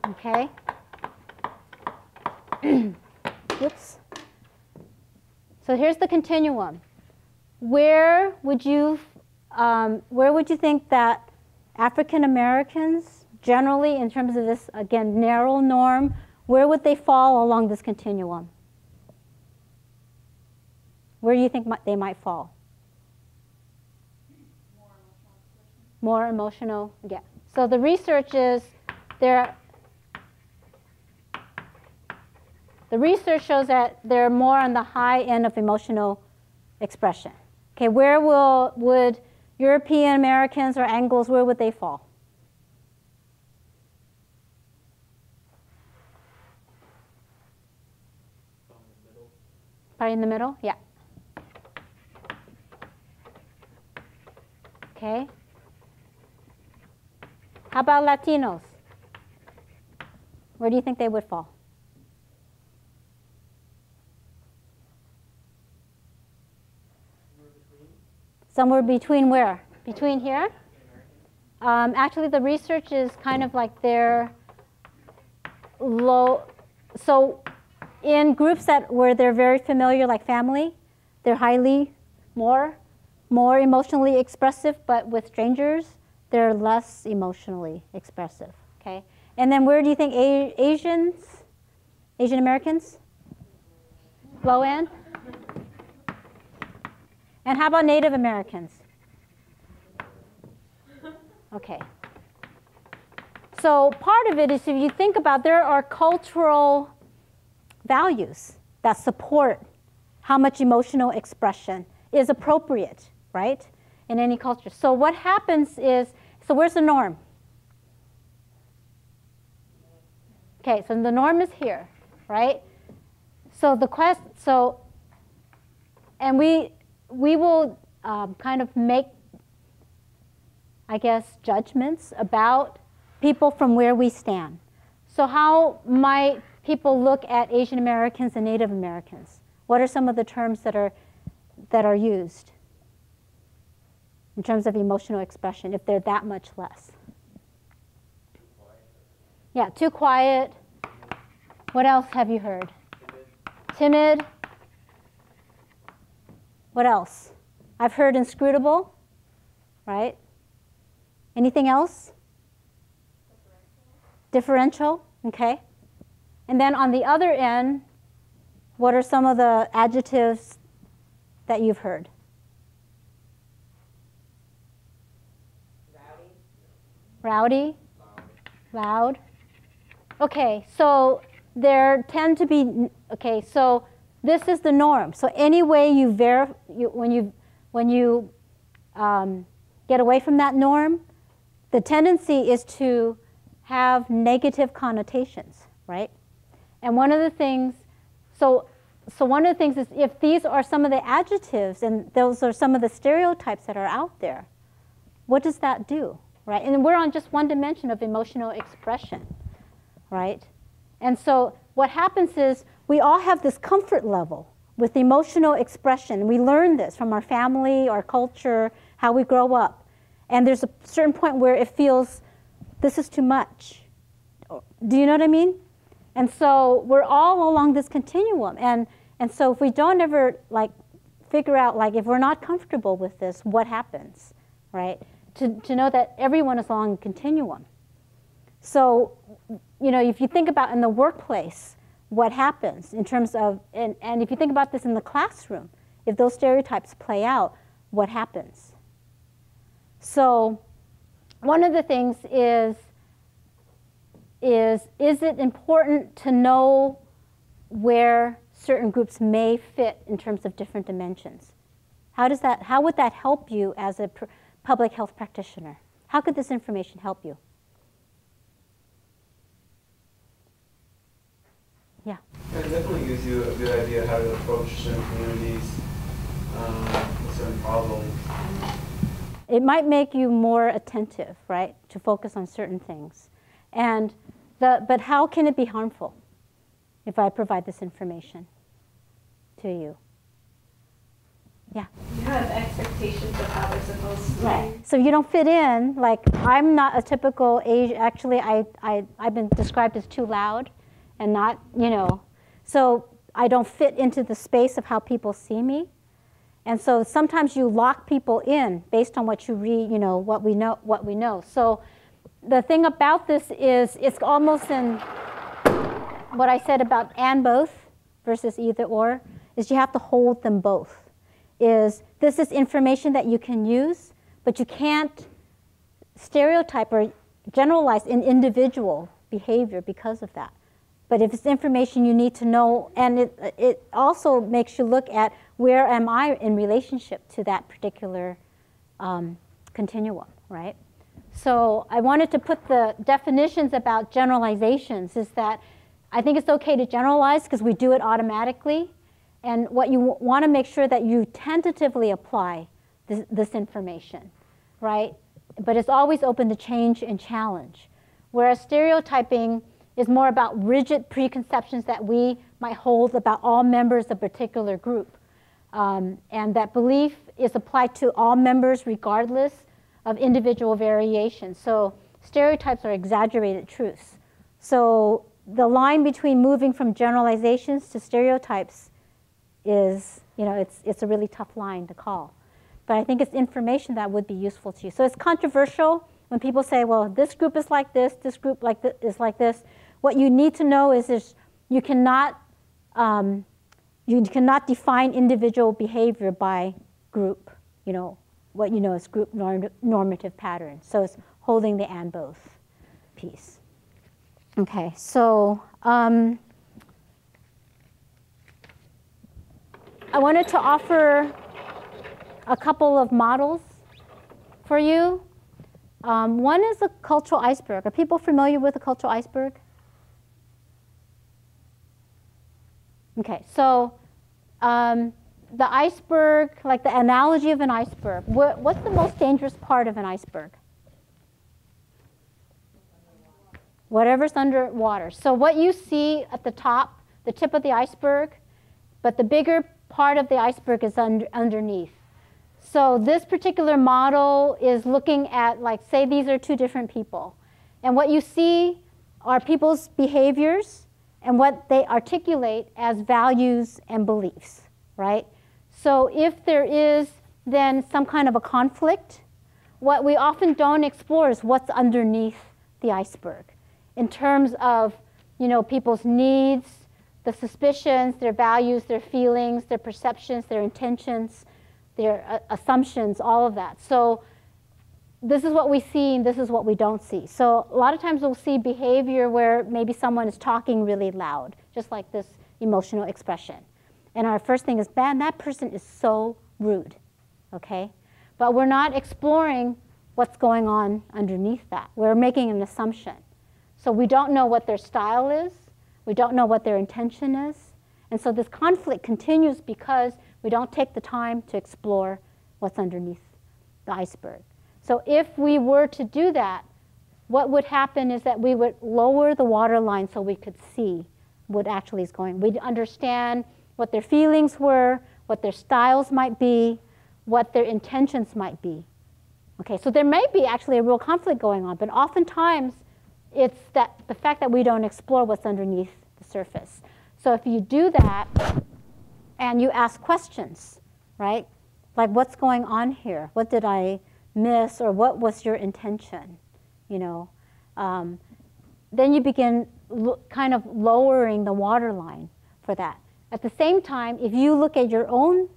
okay? Oops. So here's the continuum. Where would you think that African Americans, generally in terms of this, again, narrow norm, where would they fall along this continuum? Where do you think they might fall? More emotional, yeah. So the research is the research shows that they're more on the high end of emotional expression. Okay, where would European Americans or Anglos, where would they fall? Probably in the middle, yeah. Okay. How about Latinos? Where do you think they would fall? Somewhere between where? Between here? Actually, the research is kind of like they're low. So in groups where they're very familiar, like family, they're highly more emotionally expressive, but with strangers, they're less emotionally expressive, okay? And then where do you think Asian Americans? Low end? And how about Native Americans? Okay. So part of it is, if you think about, there are cultural values that support how much emotional expression is appropriate, right, in any culture. So what happens is, so where's the norm? Okay, so the norm is here, right? So and we will kind of make, I guess, judgments about people from where we stand. So how might people look at Asian Americans and Native Americans? What are some of the terms that are used in terms of emotional expression if they're that much less? Yeah, too quiet. What else have you heard? Timid. What else? I've heard inscrutable, right? Anything else? Differential, okay. And then on the other end, what are some of the adjectives that you've heard? Rowdy? Loud? Okay, so there tend to be, okay, so this is the norm. So any way you when you get away from that norm, the tendency is to have negative connotations, right? And one of the things, so one of the things is if these are some of the adjectives and those are some of the stereotypes that are out there, what does that do, right? And we're on just one dimension of emotional expression, right? And so what happens is we all have this comfort level with emotional expression. We learn this from our family, our culture, how we grow up. And there's a certain point where it feels, this is too much. Do you know what I mean? And so we're all along this continuum. And so if we don't ever like figure out, like if we're not comfortable with this, what happens, right? To know that everyone is along a continuum. So, you know, if you think about in the workplace, what happens in terms of, and if you think about this in the classroom, if those stereotypes play out, what happens? So one of the things is it important to know where certain groups may fit in terms of different dimensions? How would that help you as a public health practitioner? How could this information help you? Yeah. It definitely gives you a good idea how to approach certain communities with certain problems. It might make you more attentive, right, to focus on certain things. But how can it be harmful if I provide this information to you? Yeah. You have expectations of how they're supposed to Right. So you don't fit in. Like, I'm not a typical Asian. Actually, I've been described as too loud and not, you know. So I don't fit into the space of how people see me. And so sometimes you lock people in based on what you read, you know, what we know. So the thing about this is it's almost in what I said about and both versus either or, is you have to hold them both. This is information that you can use, but you can't stereotype or generalize in individual behavior because of that. But if it's information you need to know, and it also makes you look at where am I in relationship to that particular continuum, right? So I wanted to put the definitions about generalizations is that I think it's okay to generalize because we do it automatically. And what you want to make sure that you tentatively apply this information, right? But it's always open to change and challenge. Whereas stereotyping is more about rigid preconceptions that we might hold about all members of a particular group. And that belief is applied to all members regardless of individual variation. So stereotypes are exaggerated truths. So the line between moving from generalizations to stereotypes is, you know, it's a really tough line to call. But I think it's information that would be useful to you. So it's controversial when people say, well, this group is like this group is like this. What you need to know is you cannot define individual behavior by group, you know, what you know is group normative patterns. So it's holding the and both piece. Okay, so I wanted to offer a couple of models for you. One is a cultural iceberg. Are people familiar with a cultural iceberg? Okay, so the iceberg, like the analogy of an iceberg, what's the most dangerous part of an iceberg? Whatever's underwater. So what you see at the top, the tip of the iceberg, but the bigger part of the iceberg is underneath. So this particular model is looking at, like, say these are two different people. And what you see are people's behaviors and what they articulate as values and beliefs, right? So if there is then some kind of a conflict, what we often don't explore is what's underneath the iceberg in terms of, you know, people's needs, the suspicions, their values, their feelings, their perceptions, their intentions, their assumptions, all of that. So this is what we see and this is what we don't see. So a lot of times we'll see behavior where maybe someone is talking really loud, just like this emotional expression. And our first thing is, man, that person is so rude, okay? But we're not exploring what's going on underneath that. We're making an assumption. So we don't know what their style is. We don't know what their intention is. And so this conflict continues because we don't take the time to explore what's underneath the iceberg. So if we were to do that, what would happen is that we would lower the waterline so we could see what actually is going on. We'd understand what their feelings were, what their styles might be, what their intentions might be. Okay, so there may be actually a real conflict going on, but oftentimes it's that the fact that we don't explore what's underneath the surface. So if you do that and you ask questions, right? Like, what's going on here? What did I miss, or what was your intention? You know, then you begin kind of lowering the waterline for that. At the same time, if you look at your own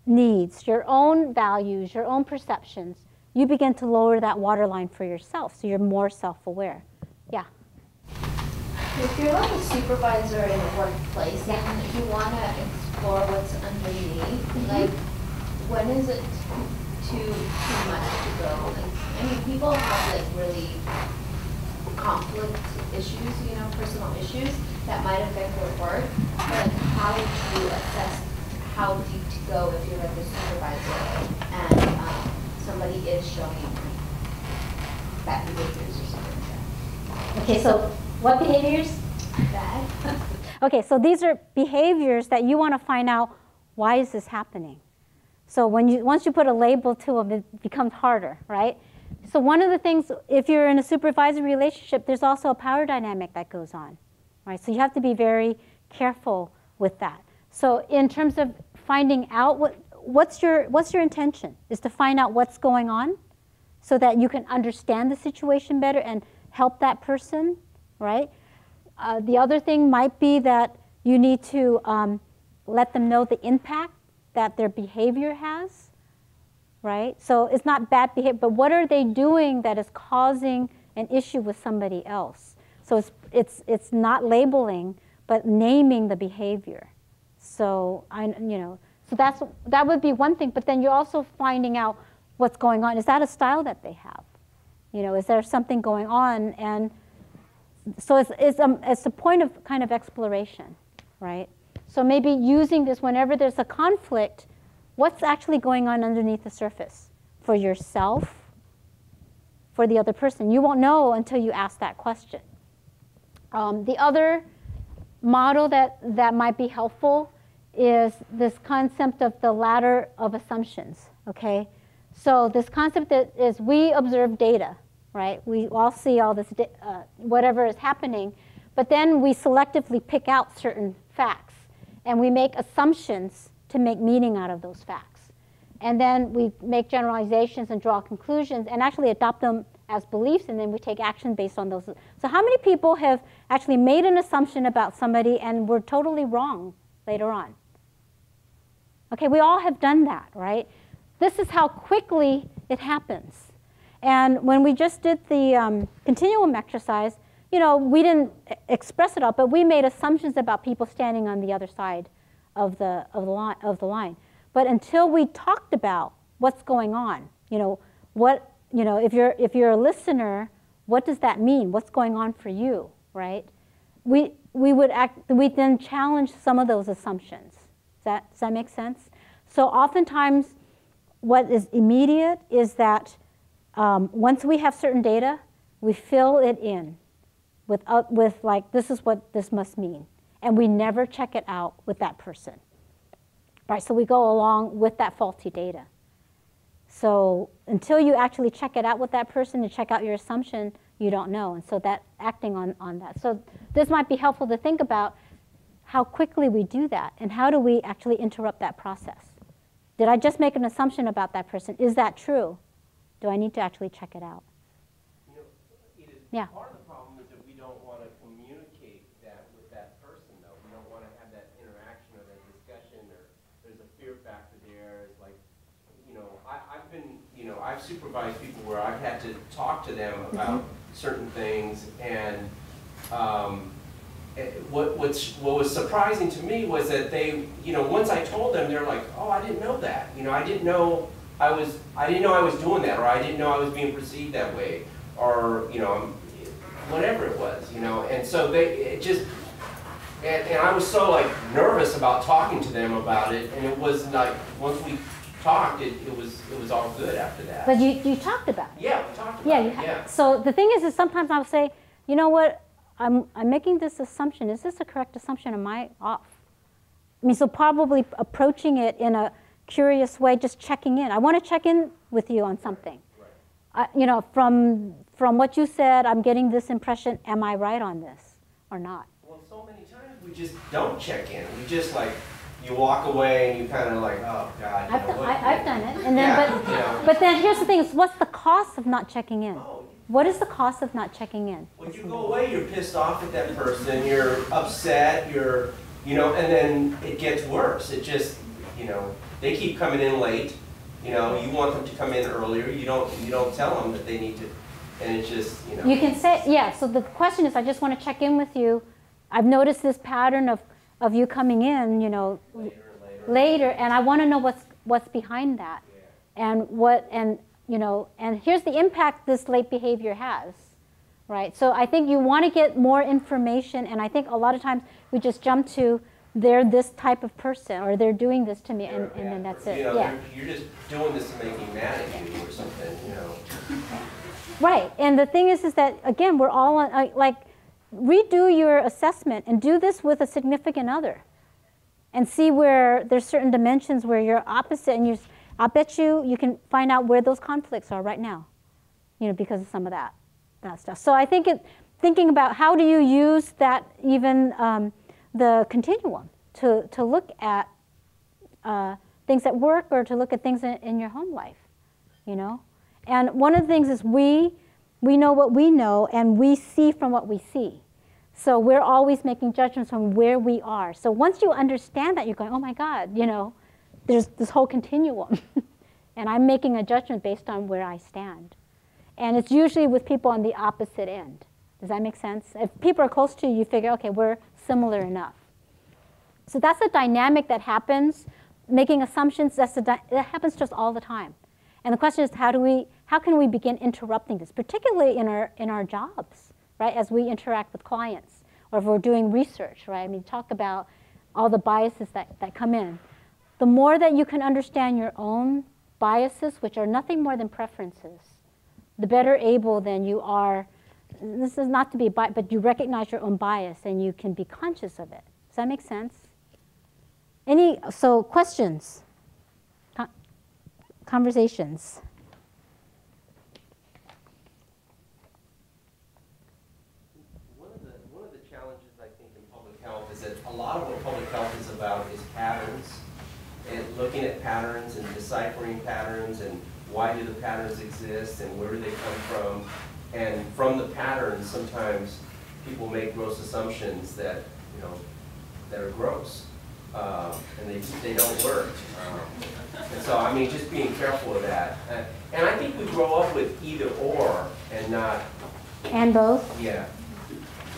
needs, your own values, your own perceptions, you begin to lower that waterline for yourself, so you're more self-aware. Yeah? If you're like a supervisor in a workplace and you want to explore what's underneath, like, when is it too much to go? Like, I mean, people have like really conflict issues, you know, personal issues that might affect their work. But like, how would you assess how deep to go if you're like a supervisor and somebody is showing bad behaviors or something like that? Okay, so what behaviors? Bad. Okay, so these are behaviors that you want to find out, why is this happening? So once you put a label to them, it becomes harder, right? So one of the things, if you're in a supervisory relationship, there's also a power dynamic that goes on, right? So you have to be very careful with that. So in terms of finding out what's your intention, is to find out what's going on so that you can understand the situation better and help that person, right? The other thing might be that you need to let them know the impact that their behavior has, right? So it's not bad behavior, but what are they doing that is causing an issue with somebody else? So it's not labeling, but naming the behavior. So so that would be one thing. But then you're also finding out what's going on. Is that a style that they have? You know, is there something going on? And so it's a point of kind of exploration, right? So maybe using this whenever there's a conflict, what's actually going on underneath the surface for yourself, for the other person? You won't know until you ask that question. The other model that might be helpful is this concept of the ladder of assumptions, okay? So this concept that is, we observe data, right? We all see all this, whatever is happening, but then we selectively pick out certain facts. And we make assumptions to make meaning out of those facts. And then we make generalizations and draw conclusions and actually adopt them as beliefs, and then we take action based on those. So how many people have actually made an assumption about somebody and were totally wrong later on? Okay, we all have done that, right? This is how quickly it happens. And when we just did the continuum exercise, you know, we didn't express it all, but we made assumptions about people standing on the other side of the line. But until we talked about what's going on, you know, if you're a listener, what does that mean? What's going on for you, right? We then challenge some of those assumptions. Does that make sense? So oftentimes, what is immediate is that once we have certain data, we fill it in with like, this is what this must mean. And we never check it out with that person. Right, so we go along with that faulty data. So until you actually check it out with that person and check out your assumption, you don't know. And so that acting on that. So this might be helpful to think about how quickly we do that and how do we actually interrupt that process. Did I just make an assumption about that person? Is that true? Do I need to actually check it out? You know, Edith, yeah. Part of the problem is that we don't want to communicate that with that person, though. We don't want to have that interaction or that discussion, or there's a fear factor there. It's like, you know, I've been, you know, I've supervised people where I've had to talk to them about certain things, and what was surprising to me was that they, you know, once I told them, they're like, oh, I didn't know that. You know, I didn't know I was doing that, or I didn't know I was being perceived that way, or, you know, whatever it was, you know. And so and I was so like nervous about talking to them about it, and it was like, once we talked, it was all good after that. But you talked about it. Yeah, we talked about it. Yeah. So the thing is sometimes I'll say, you know what, I'm making this assumption. Is this a correct assumption? Am I off? I mean, so probably approaching it in a curious way, just checking in. I want to check in with you on something. Right. You know, from what you said, I'm getting this impression. Am I right on this or not? Well, so many times we just don't check in. We just like, you walk away and you kind of like, oh God. I've done it, and then but then here's the thing: is what's the cost of not checking in? Oh. What is the cost of not checking in? When you go away, you're pissed off at that person. You're upset. You know, and then it gets worse. It just, you know, they keep coming in late. You know, you want them to come in earlier. You don't tell them that they need to, and it's just, you know. You can say, yeah. So the question is, I just want to check in with you. I've noticed this pattern of you coming in, you know, later, and I want to know what's behind that, and you know, and here's the impact this late behavior has, right? So I think you want to get more information, and I think a lot of times we just jump to, they're this type of person, or they're doing this to me, and then that's it. You know, yeah. You're just doing this to make me mad at you or something, you know. Right, and the thing is that, again, we're all on, like, redo your assessment and do this with a significant other, and see where there's certain dimensions where you're opposite, and I bet you can find out where those conflicts are right now, you know, because of some of that stuff. So I think thinking about how do you use that, even the continuum to look at things at work, or to look at things in your home life, you know. And one of the things is we know what we know, and we see from what we see. So we're always making judgments from where we are. So once you understand that, you're going, oh my God, you know, there's this whole continuum. And I'm making a judgment based on where I stand. And it's usually with people on the opposite end. Does that make sense? If people are close to you, you figure, okay, we're similar enough. So that's a dynamic that happens. Making assumptions, that happens just all the time. And the question is, how can we begin interrupting this, particularly in our jobs, right? As we interact with clients, or if we're doing research, right? I mean, talk about all the biases that come in. The more that you can understand your own biases, which are nothing more than preferences, the better able then you are. This is not to be biased, but you recognize your own bias and you can be conscious of it. Does that make sense? So questions? Conversations? One of the challenges, I think, in public health is that a lot of what public health is about is patterns, and looking at patterns and deciphering patterns, and why do the patterns exist and where do they come from. And from the patterns, sometimes people make gross assumptions that, you know, that are gross, and they don't work. And so, I mean, just being careful of that. And I think we grow up with either or and not. And both? Yeah.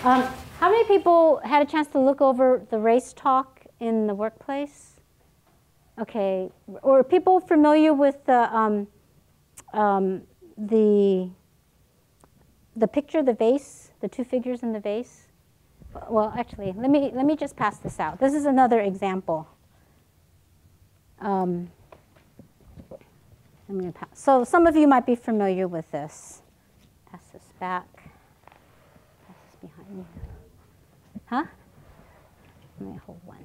How many people had a chance to look over the race talk in the workplace? Okay. Or are people familiar with the picture, the vase, the two figures in the vase? Well, actually, let me just pass this out. This is another example. I'm going to pass. So some of you might be familiar with this. Pass this back. Pass this behind me. Huh? Let me hold one.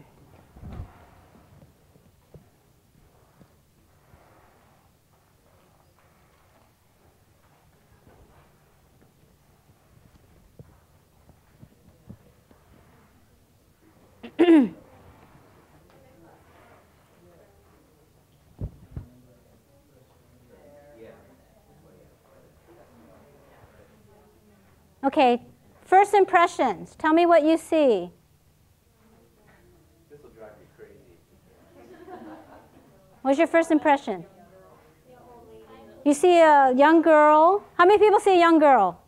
Okay, first impressions. Tell me what you see. This will drive me crazy. What's your first impression? You see a young girl. How many people see a young girl?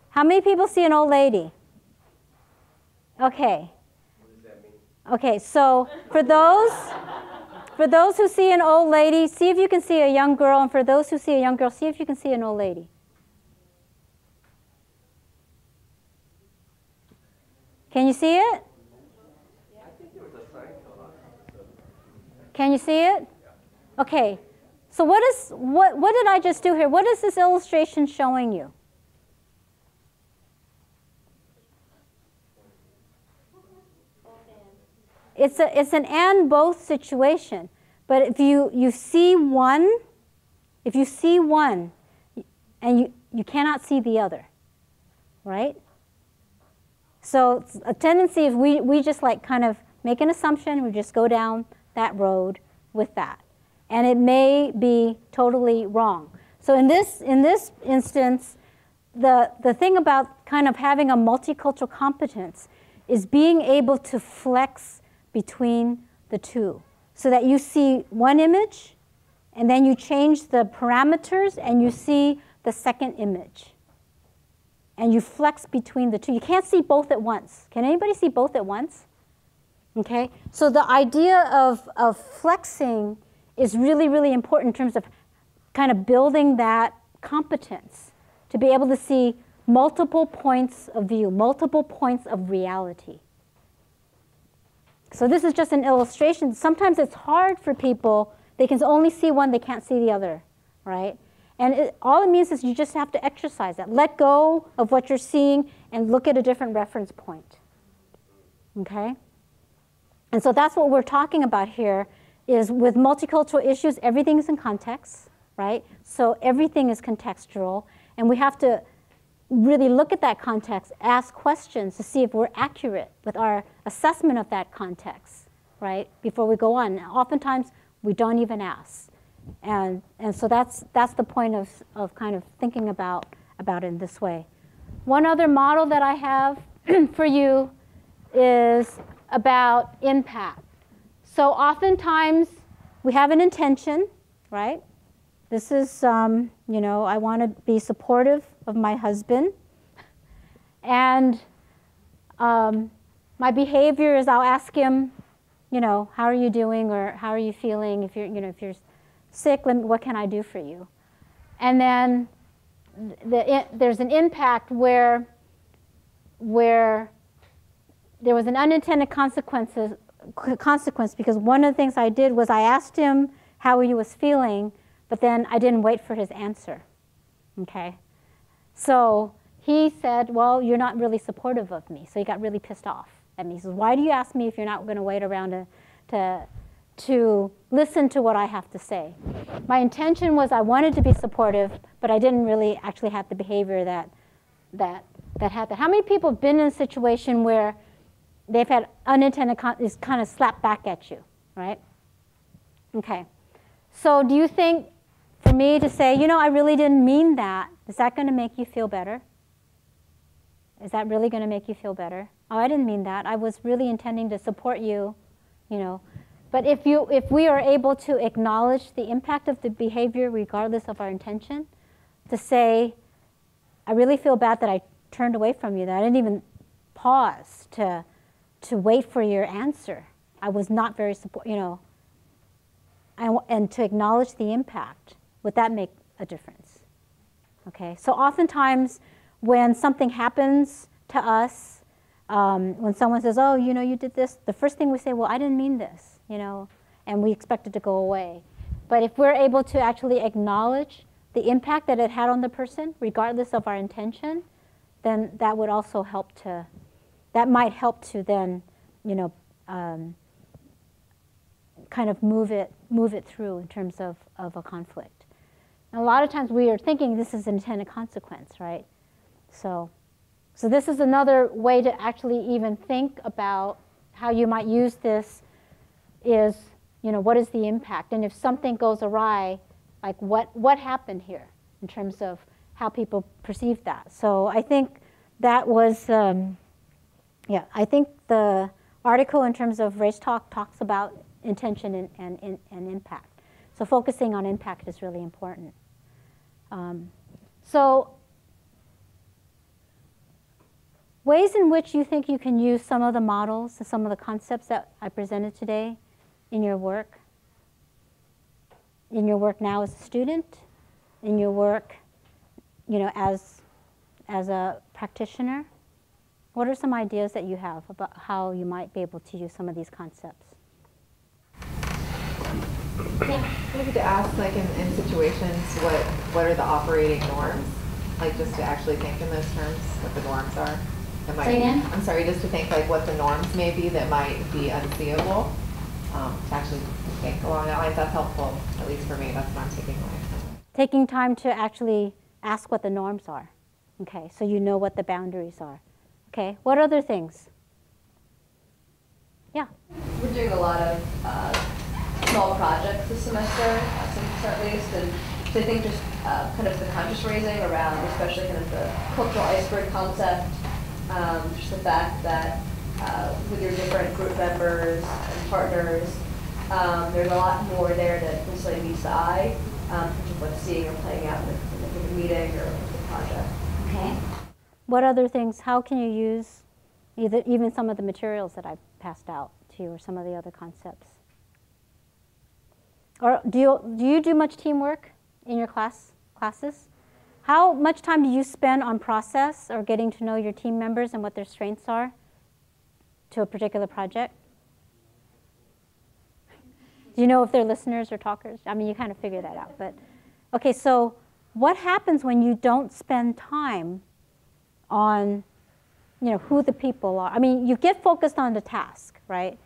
How many people see an old lady? Okay. What does that mean? Okay, so for those who see an old lady, see if you can see a young girl, and for those who see a young girl, see if you can see an old lady. Can you see it? I think there was a sign filled out. Can you see it? Okay. So what did I just do here? What is this illustration showing you? It's an and both situation. But if you see one, and you cannot see the other, right? So a tendency is we just like kind of make an assumption, we just go down that road with that. And it may be totally wrong. So in this instance, the thing about kind of having a multicultural competence is being able to flex between the two so that you see one image and then you change the parameters and you see the second image. And you flex between the two. You can't see both at once. Can anybody see both at once? Okay, so the idea of flexing is really, really important in terms of kind of building that competence to be able to see multiple points of view, multiple points of reality. So this is just an illustration. Sometimes it's hard for people. They can only see one, they can't see the other, right? And all it means is you just have to exercise that. Let go of what you're seeing and look at a different reference point, okay? And so that's what we're talking about here is with multicultural issues, everything is in context, right? So everything is contextual, and we have to really look at that context, ask questions to see if we're accurate with our assessment of that context, right, before we go on. Now, oftentimes, we don't even ask. And so that's the point of kind of thinking about it in this way. One other model that I have for you is about impact. So oftentimes, we have an intention, right? This is, you know, I want to be supportive of my husband. And my behavior is I'll ask him, you know, how are you doing or how are you feeling? If you're, you know, if you're sick, what can I do for you? And then there's an impact where there was an unintended consequence because one of the things I did was I asked him how he was feeling, but then I didn't wait for his answer, okay? So he said, well, you're not really supportive of me. So he got really pissed off at me. He says, why do you ask me if you're not going to wait around to listen to what I have to say? My intention was I wanted to be supportive, but I didn't really actually have the behavior that happened. How many people have been in a situation where they've had unintended is kind of slapped back at you, right? Okay. So do you think for me to say, you know, I really didn't mean that, is that going to make you feel better? Is that really going to make you feel better? Oh, I didn't mean that. I was really intending to support you, you know. But if we are able to acknowledge the impact of the behavior regardless of our intention, to say, I really feel bad that I turned away from you, that I didn't even pause to wait for your answer. I was not very supportive, you know. And to acknowledge the impact, would that make a difference? Okay, so oftentimes when something happens to us, when someone says, oh, you know, you did this, the first thing we say, well, I didn't mean this, you know, and we expect it to go away. But if we're able to actually acknowledge the impact that it had on the person, regardless of our intention, then that would also help to, that might help to then, you know, kind of move it through in terms of a conflict. And a lot of times we are thinking this is an intended consequence, right? So this is another way to actually even think about how you might use this is, you know, what is the impact? And if something goes awry, like what happened here in terms of how people perceive that? So I think that was, yeah, I think the article in terms of Race Talk talks about intention and impact. So focusing on impact is really important. So ways in which you think you can use some of the models and some of the concepts that I presented today in your work now as a student, in your work, as a practitioner. What are some ideas that you have about how you might be able to use some of these concepts? Yeah, maybe to ask, like in situations, what are the operating norms? Like just to actually think in those terms, what the norms are. Say again? I'm sorry, just to think like what the norms may be that might be unseeable. To actually think along that line, that's helpful, at least for me. That's what I'm taking away from it. Taking time to actually ask what the norms are. Okay, so you know what the boundaries are. Okay, what other things? Yeah. We're doing a lot of small projects this semester, at least, and so I think just kind of the conscious raising around, especially kind of the cultural iceberg concept, just the fact that with your different group members and partners, there's a lot more there that necessarily meets the eye, of what's seeing or playing out in a given meeting or the project. Okay. What other things, how can you use even some of the materials that I've passed out to you or some of the other concepts? Or do you do much teamwork in your classes? How much time do you spend on process or getting to know your team members and what their strengths are to a particular project? Do you know if they're listeners or talkers? I mean, you kind of figure that out. But okay, so what happens when you don't spend time on, who the people are? I mean, you get focused on the task, right?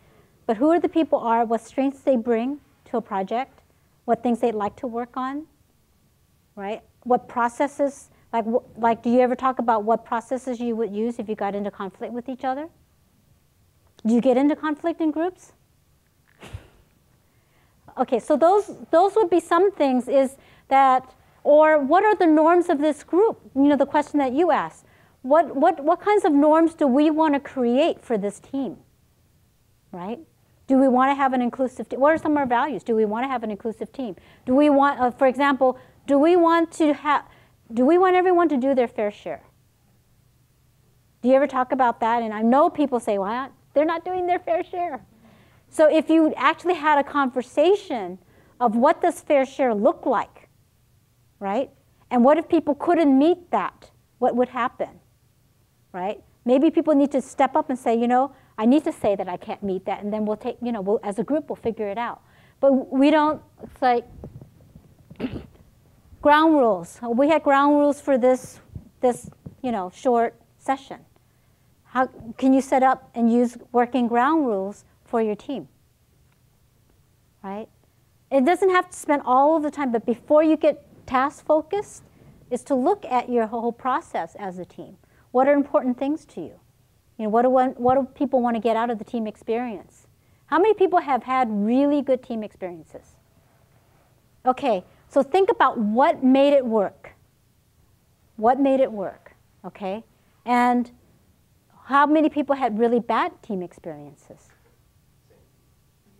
But who are the people are, what strengths they bring to a project, what things they'd like to work on, right? What processes, like do you ever talk about what processes you would use if you got into conflict with each other? Do you get into conflict in groups? Okay, so those would be some things is that, or what are the norms of this group? The question that you asked. What kinds of norms do we want to create for this team, right? Do we want to have an inclusive team? What are some of our values? Do we want to have an inclusive team? Do we want, for example, do we want everyone to do their fair share? Do you ever talk about that? And I know people say, well, they're not doing their fair share. So if you actually had a conversation of what does fair share look like, right? And what if people couldn't meet that? What would happen, right? Maybe people need to step up and say, I need to say that I can't meet that, and then we'll take, as a group, we'll figure it out. But we don't, it's like, ground rules. We had ground rules for this short session. How can you set up and use working ground rules for your team, right? It doesn't have to spend all of the time, but before you get task focused, is to look at your whole process as a team. What are important things to you? What do people want to get out of the team experience? How many people have had really good team experiences? Okay, so think about what made it work. What made it work, okay? And how many people had really bad team experiences?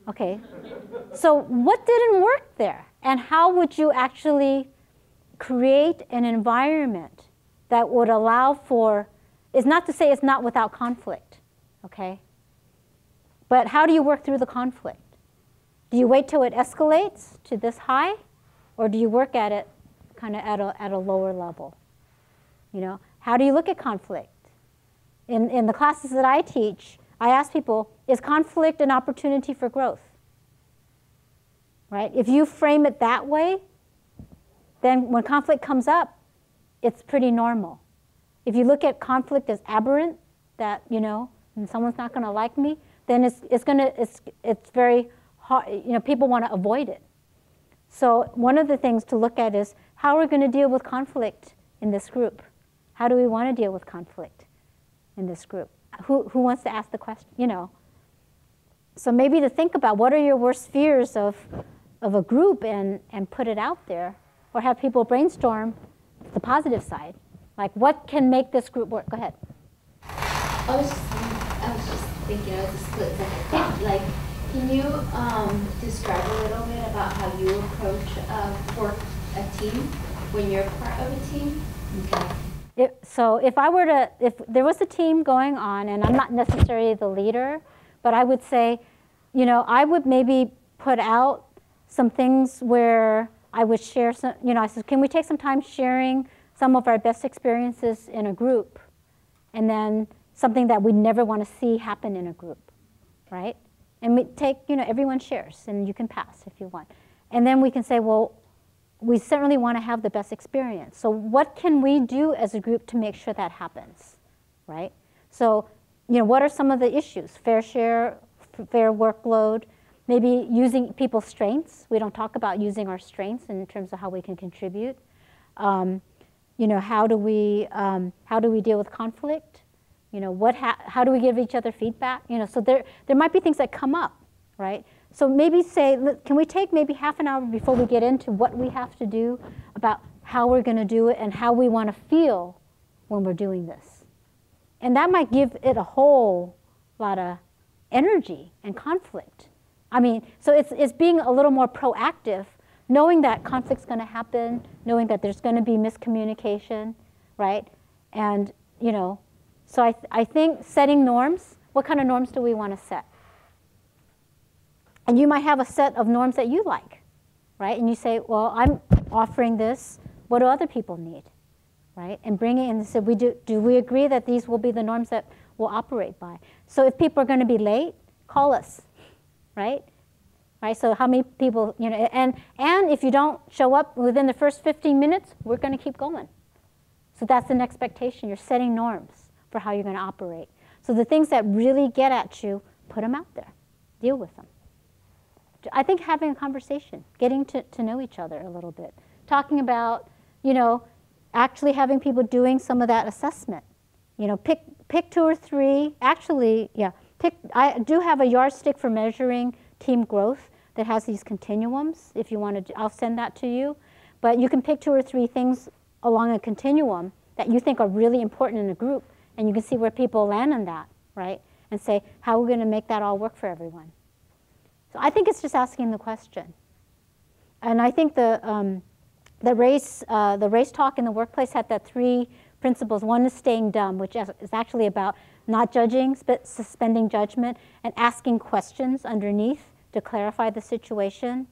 Okay, so what didn't work there? And how would you actually create an environment that would allow for, it's not to say it's not without conflict, okay? But how do you work through the conflict? Do you wait till it escalates to this high? Or do you work at it kind of at a lower level? How do you look at conflict? In the classes that I teach, I ask people, is conflict an opportunity for growth? Right? If you frame it that way, then when conflict comes up, it's pretty normal. If you look at conflict as aberrant, that, and someone's not going to like me, then it's very hard, people want to avoid it. So one of the things to look at is how we're going to deal with conflict in this group. How do we want to deal with conflict in this group? Who wants to ask the question? So maybe to think about what are your worst fears of a group and put it out there, or have people brainstorm the positive side. Like what can make this group work? Go ahead. I was just thinking of a split second thought. Like, can you describe a little bit about how you approach a team? when you're part of a team? Okay. So if there was a team going on, and I'm not necessarily the leader, but I would say, you know, I would maybe put out some things where I would share some, you know, I said, can we take some time sharing some of our best experiences in a group? And then something that we never want to see happen in a group, right? And we take, you know, everyone shares, and you can pass if you want. And then we can say, well, we certainly want to have the best experience. So what can we do as a group to make sure that happens, right? So, you know, what are some of the issues? Fair share, fair workload, maybe using people's strengths. We don't talk about using our strengths in terms of how we can contribute. You know, how do we deal with conflict? You know, how do we give each other feedback? You know, so there might be things that come up, right? So maybe say, can we take maybe half an hour before we get into what we have to do about how we're going to do it and how we want to feel when we're doing this? And that might give it a whole lot of energy and conflict. I mean, so it's being a little more proactive, knowing that conflict's going to happen, knowing that there's going to be miscommunication, right? And, you know, so I think setting norms, what kind of norms do we want to set? And you might have a set of norms that you like, right? And you say, well, I'm offering this. What do other people need, right? And bring it in and say, do we agree that these will be the norms that we'll operate by? So if people are going to be late, call us, right? Right, so how many people, you know, and if you don't show up within the first 15 minutes, we're going to keep going. So that's an expectation. You're setting norms for how you're going to operate. So the things that really get at you, put them out there. Deal with them. I think having a conversation, getting to know each other a little bit, talking about, you know, actually having people doing some of that assessment. You know, pick 2 or 3. Actually, yeah, I do have a yardstick for measuring team growth that has these continuums. If you want to, I'll send that to you. But you can pick 2 or 3 things along a continuum that you think are really important in a group, and you can see where people land on that, right? And say, how are we going to make that all work for everyone? So I think it's just asking the question. And I think the race talk in the workplace had that 3 principles. One is staying dumb, which is actually about not judging, but suspending judgment, and asking questions underneath to clarify the situation.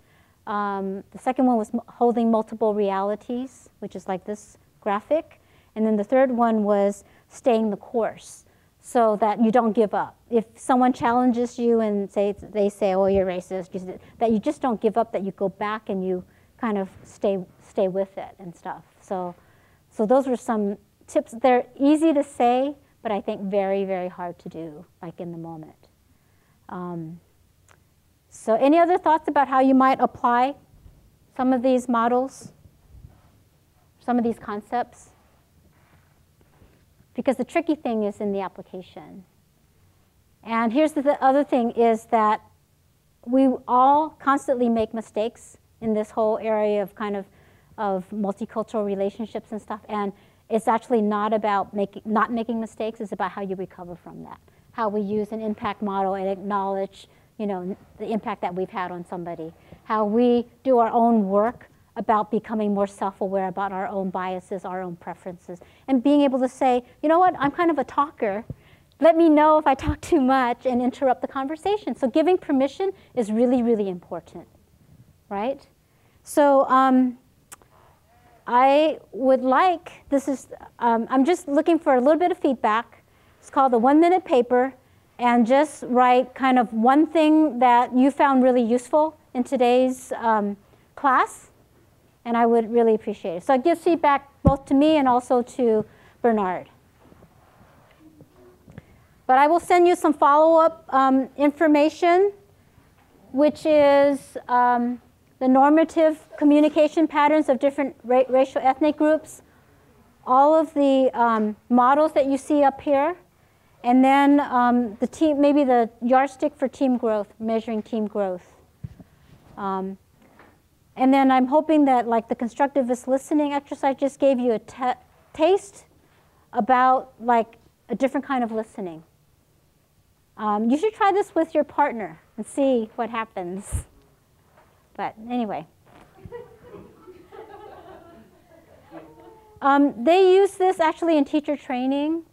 The second one was holding multiple realities, which is like this graphic. And then the third one was staying the course, so that you don't give up. If someone challenges you and they say, oh, you're racist, that you just don't give up, that you go back and you kind of stay with it and stuff. So those were some tips. They're easy to say, but I think very, very hard to do, like in the moment. So any other thoughts about how you might apply some of these models, some of these concepts? Because the tricky thing is in the application. And here's the other thing is that we all constantly make mistakes in this whole area of kind of multicultural relationships and stuff. And it's actually not about not making mistakes. It's about how you recover from that. How we use an impact model and acknowledge, you know, the impact that we've had on somebody. How we do our own work about becoming more self-aware about our own biases, our own preferences, and being able to say, you know what, I'm kind of a talker. Let me know if I talk too much and interrupt the conversation. So giving permission is really, really important, right? So I would like, I'm just looking for a little bit of feedback. It's called the 1-minute paper, and just write kind of one thing that you found really useful in today's class. And I would really appreciate it. So it gives feedback both to me and also to Bernard. But I will send you some follow-up information, which is the normative communication patterns of different racial ethnic groups, all of the models that you see up here, and then maybe the yardstick for team growth, measuring team growth. And then I'm hoping that, like the constructivist listening exercise just gave you a taste about like a different kind of listening. You should try this with your partner and see what happens. But anyway. They use this actually in teacher training.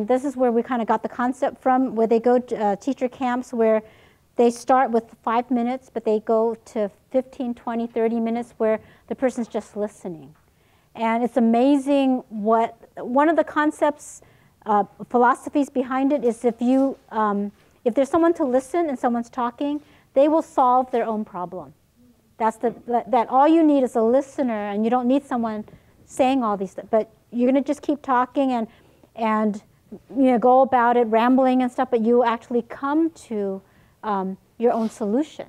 This is where we kind of got the concept from, where they go to teacher camps where they start with 5 minutes, but they go to 15, 20, 30 minutes where the person's just listening. And it's amazing what, one of the concepts, philosophies behind it is if there's someone to listen and someone's talking, they will solve their own problem. That all you need is a listener, and you don't need someone saying all these things, but you're going to just keep talking and go about it, rambling and stuff, but you actually come to your own solution.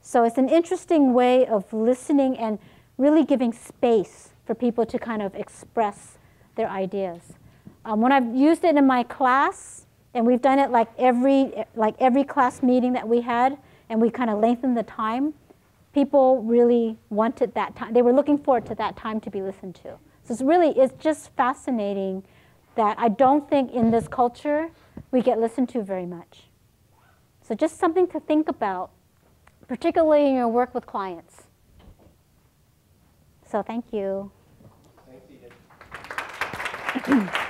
So it's an interesting way of listening and really giving space for people to kind of express their ideas. When I've used it in my class, and we've done it like every class meeting that we had, and we kind of lengthened the time, people really wanted that time. They were looking forward to that time to be listened to. So it's just fascinating that I don't think in this culture we get listened to very much. So just something to think about, particularly in your work with clients. So thank you. Thanks, Edith.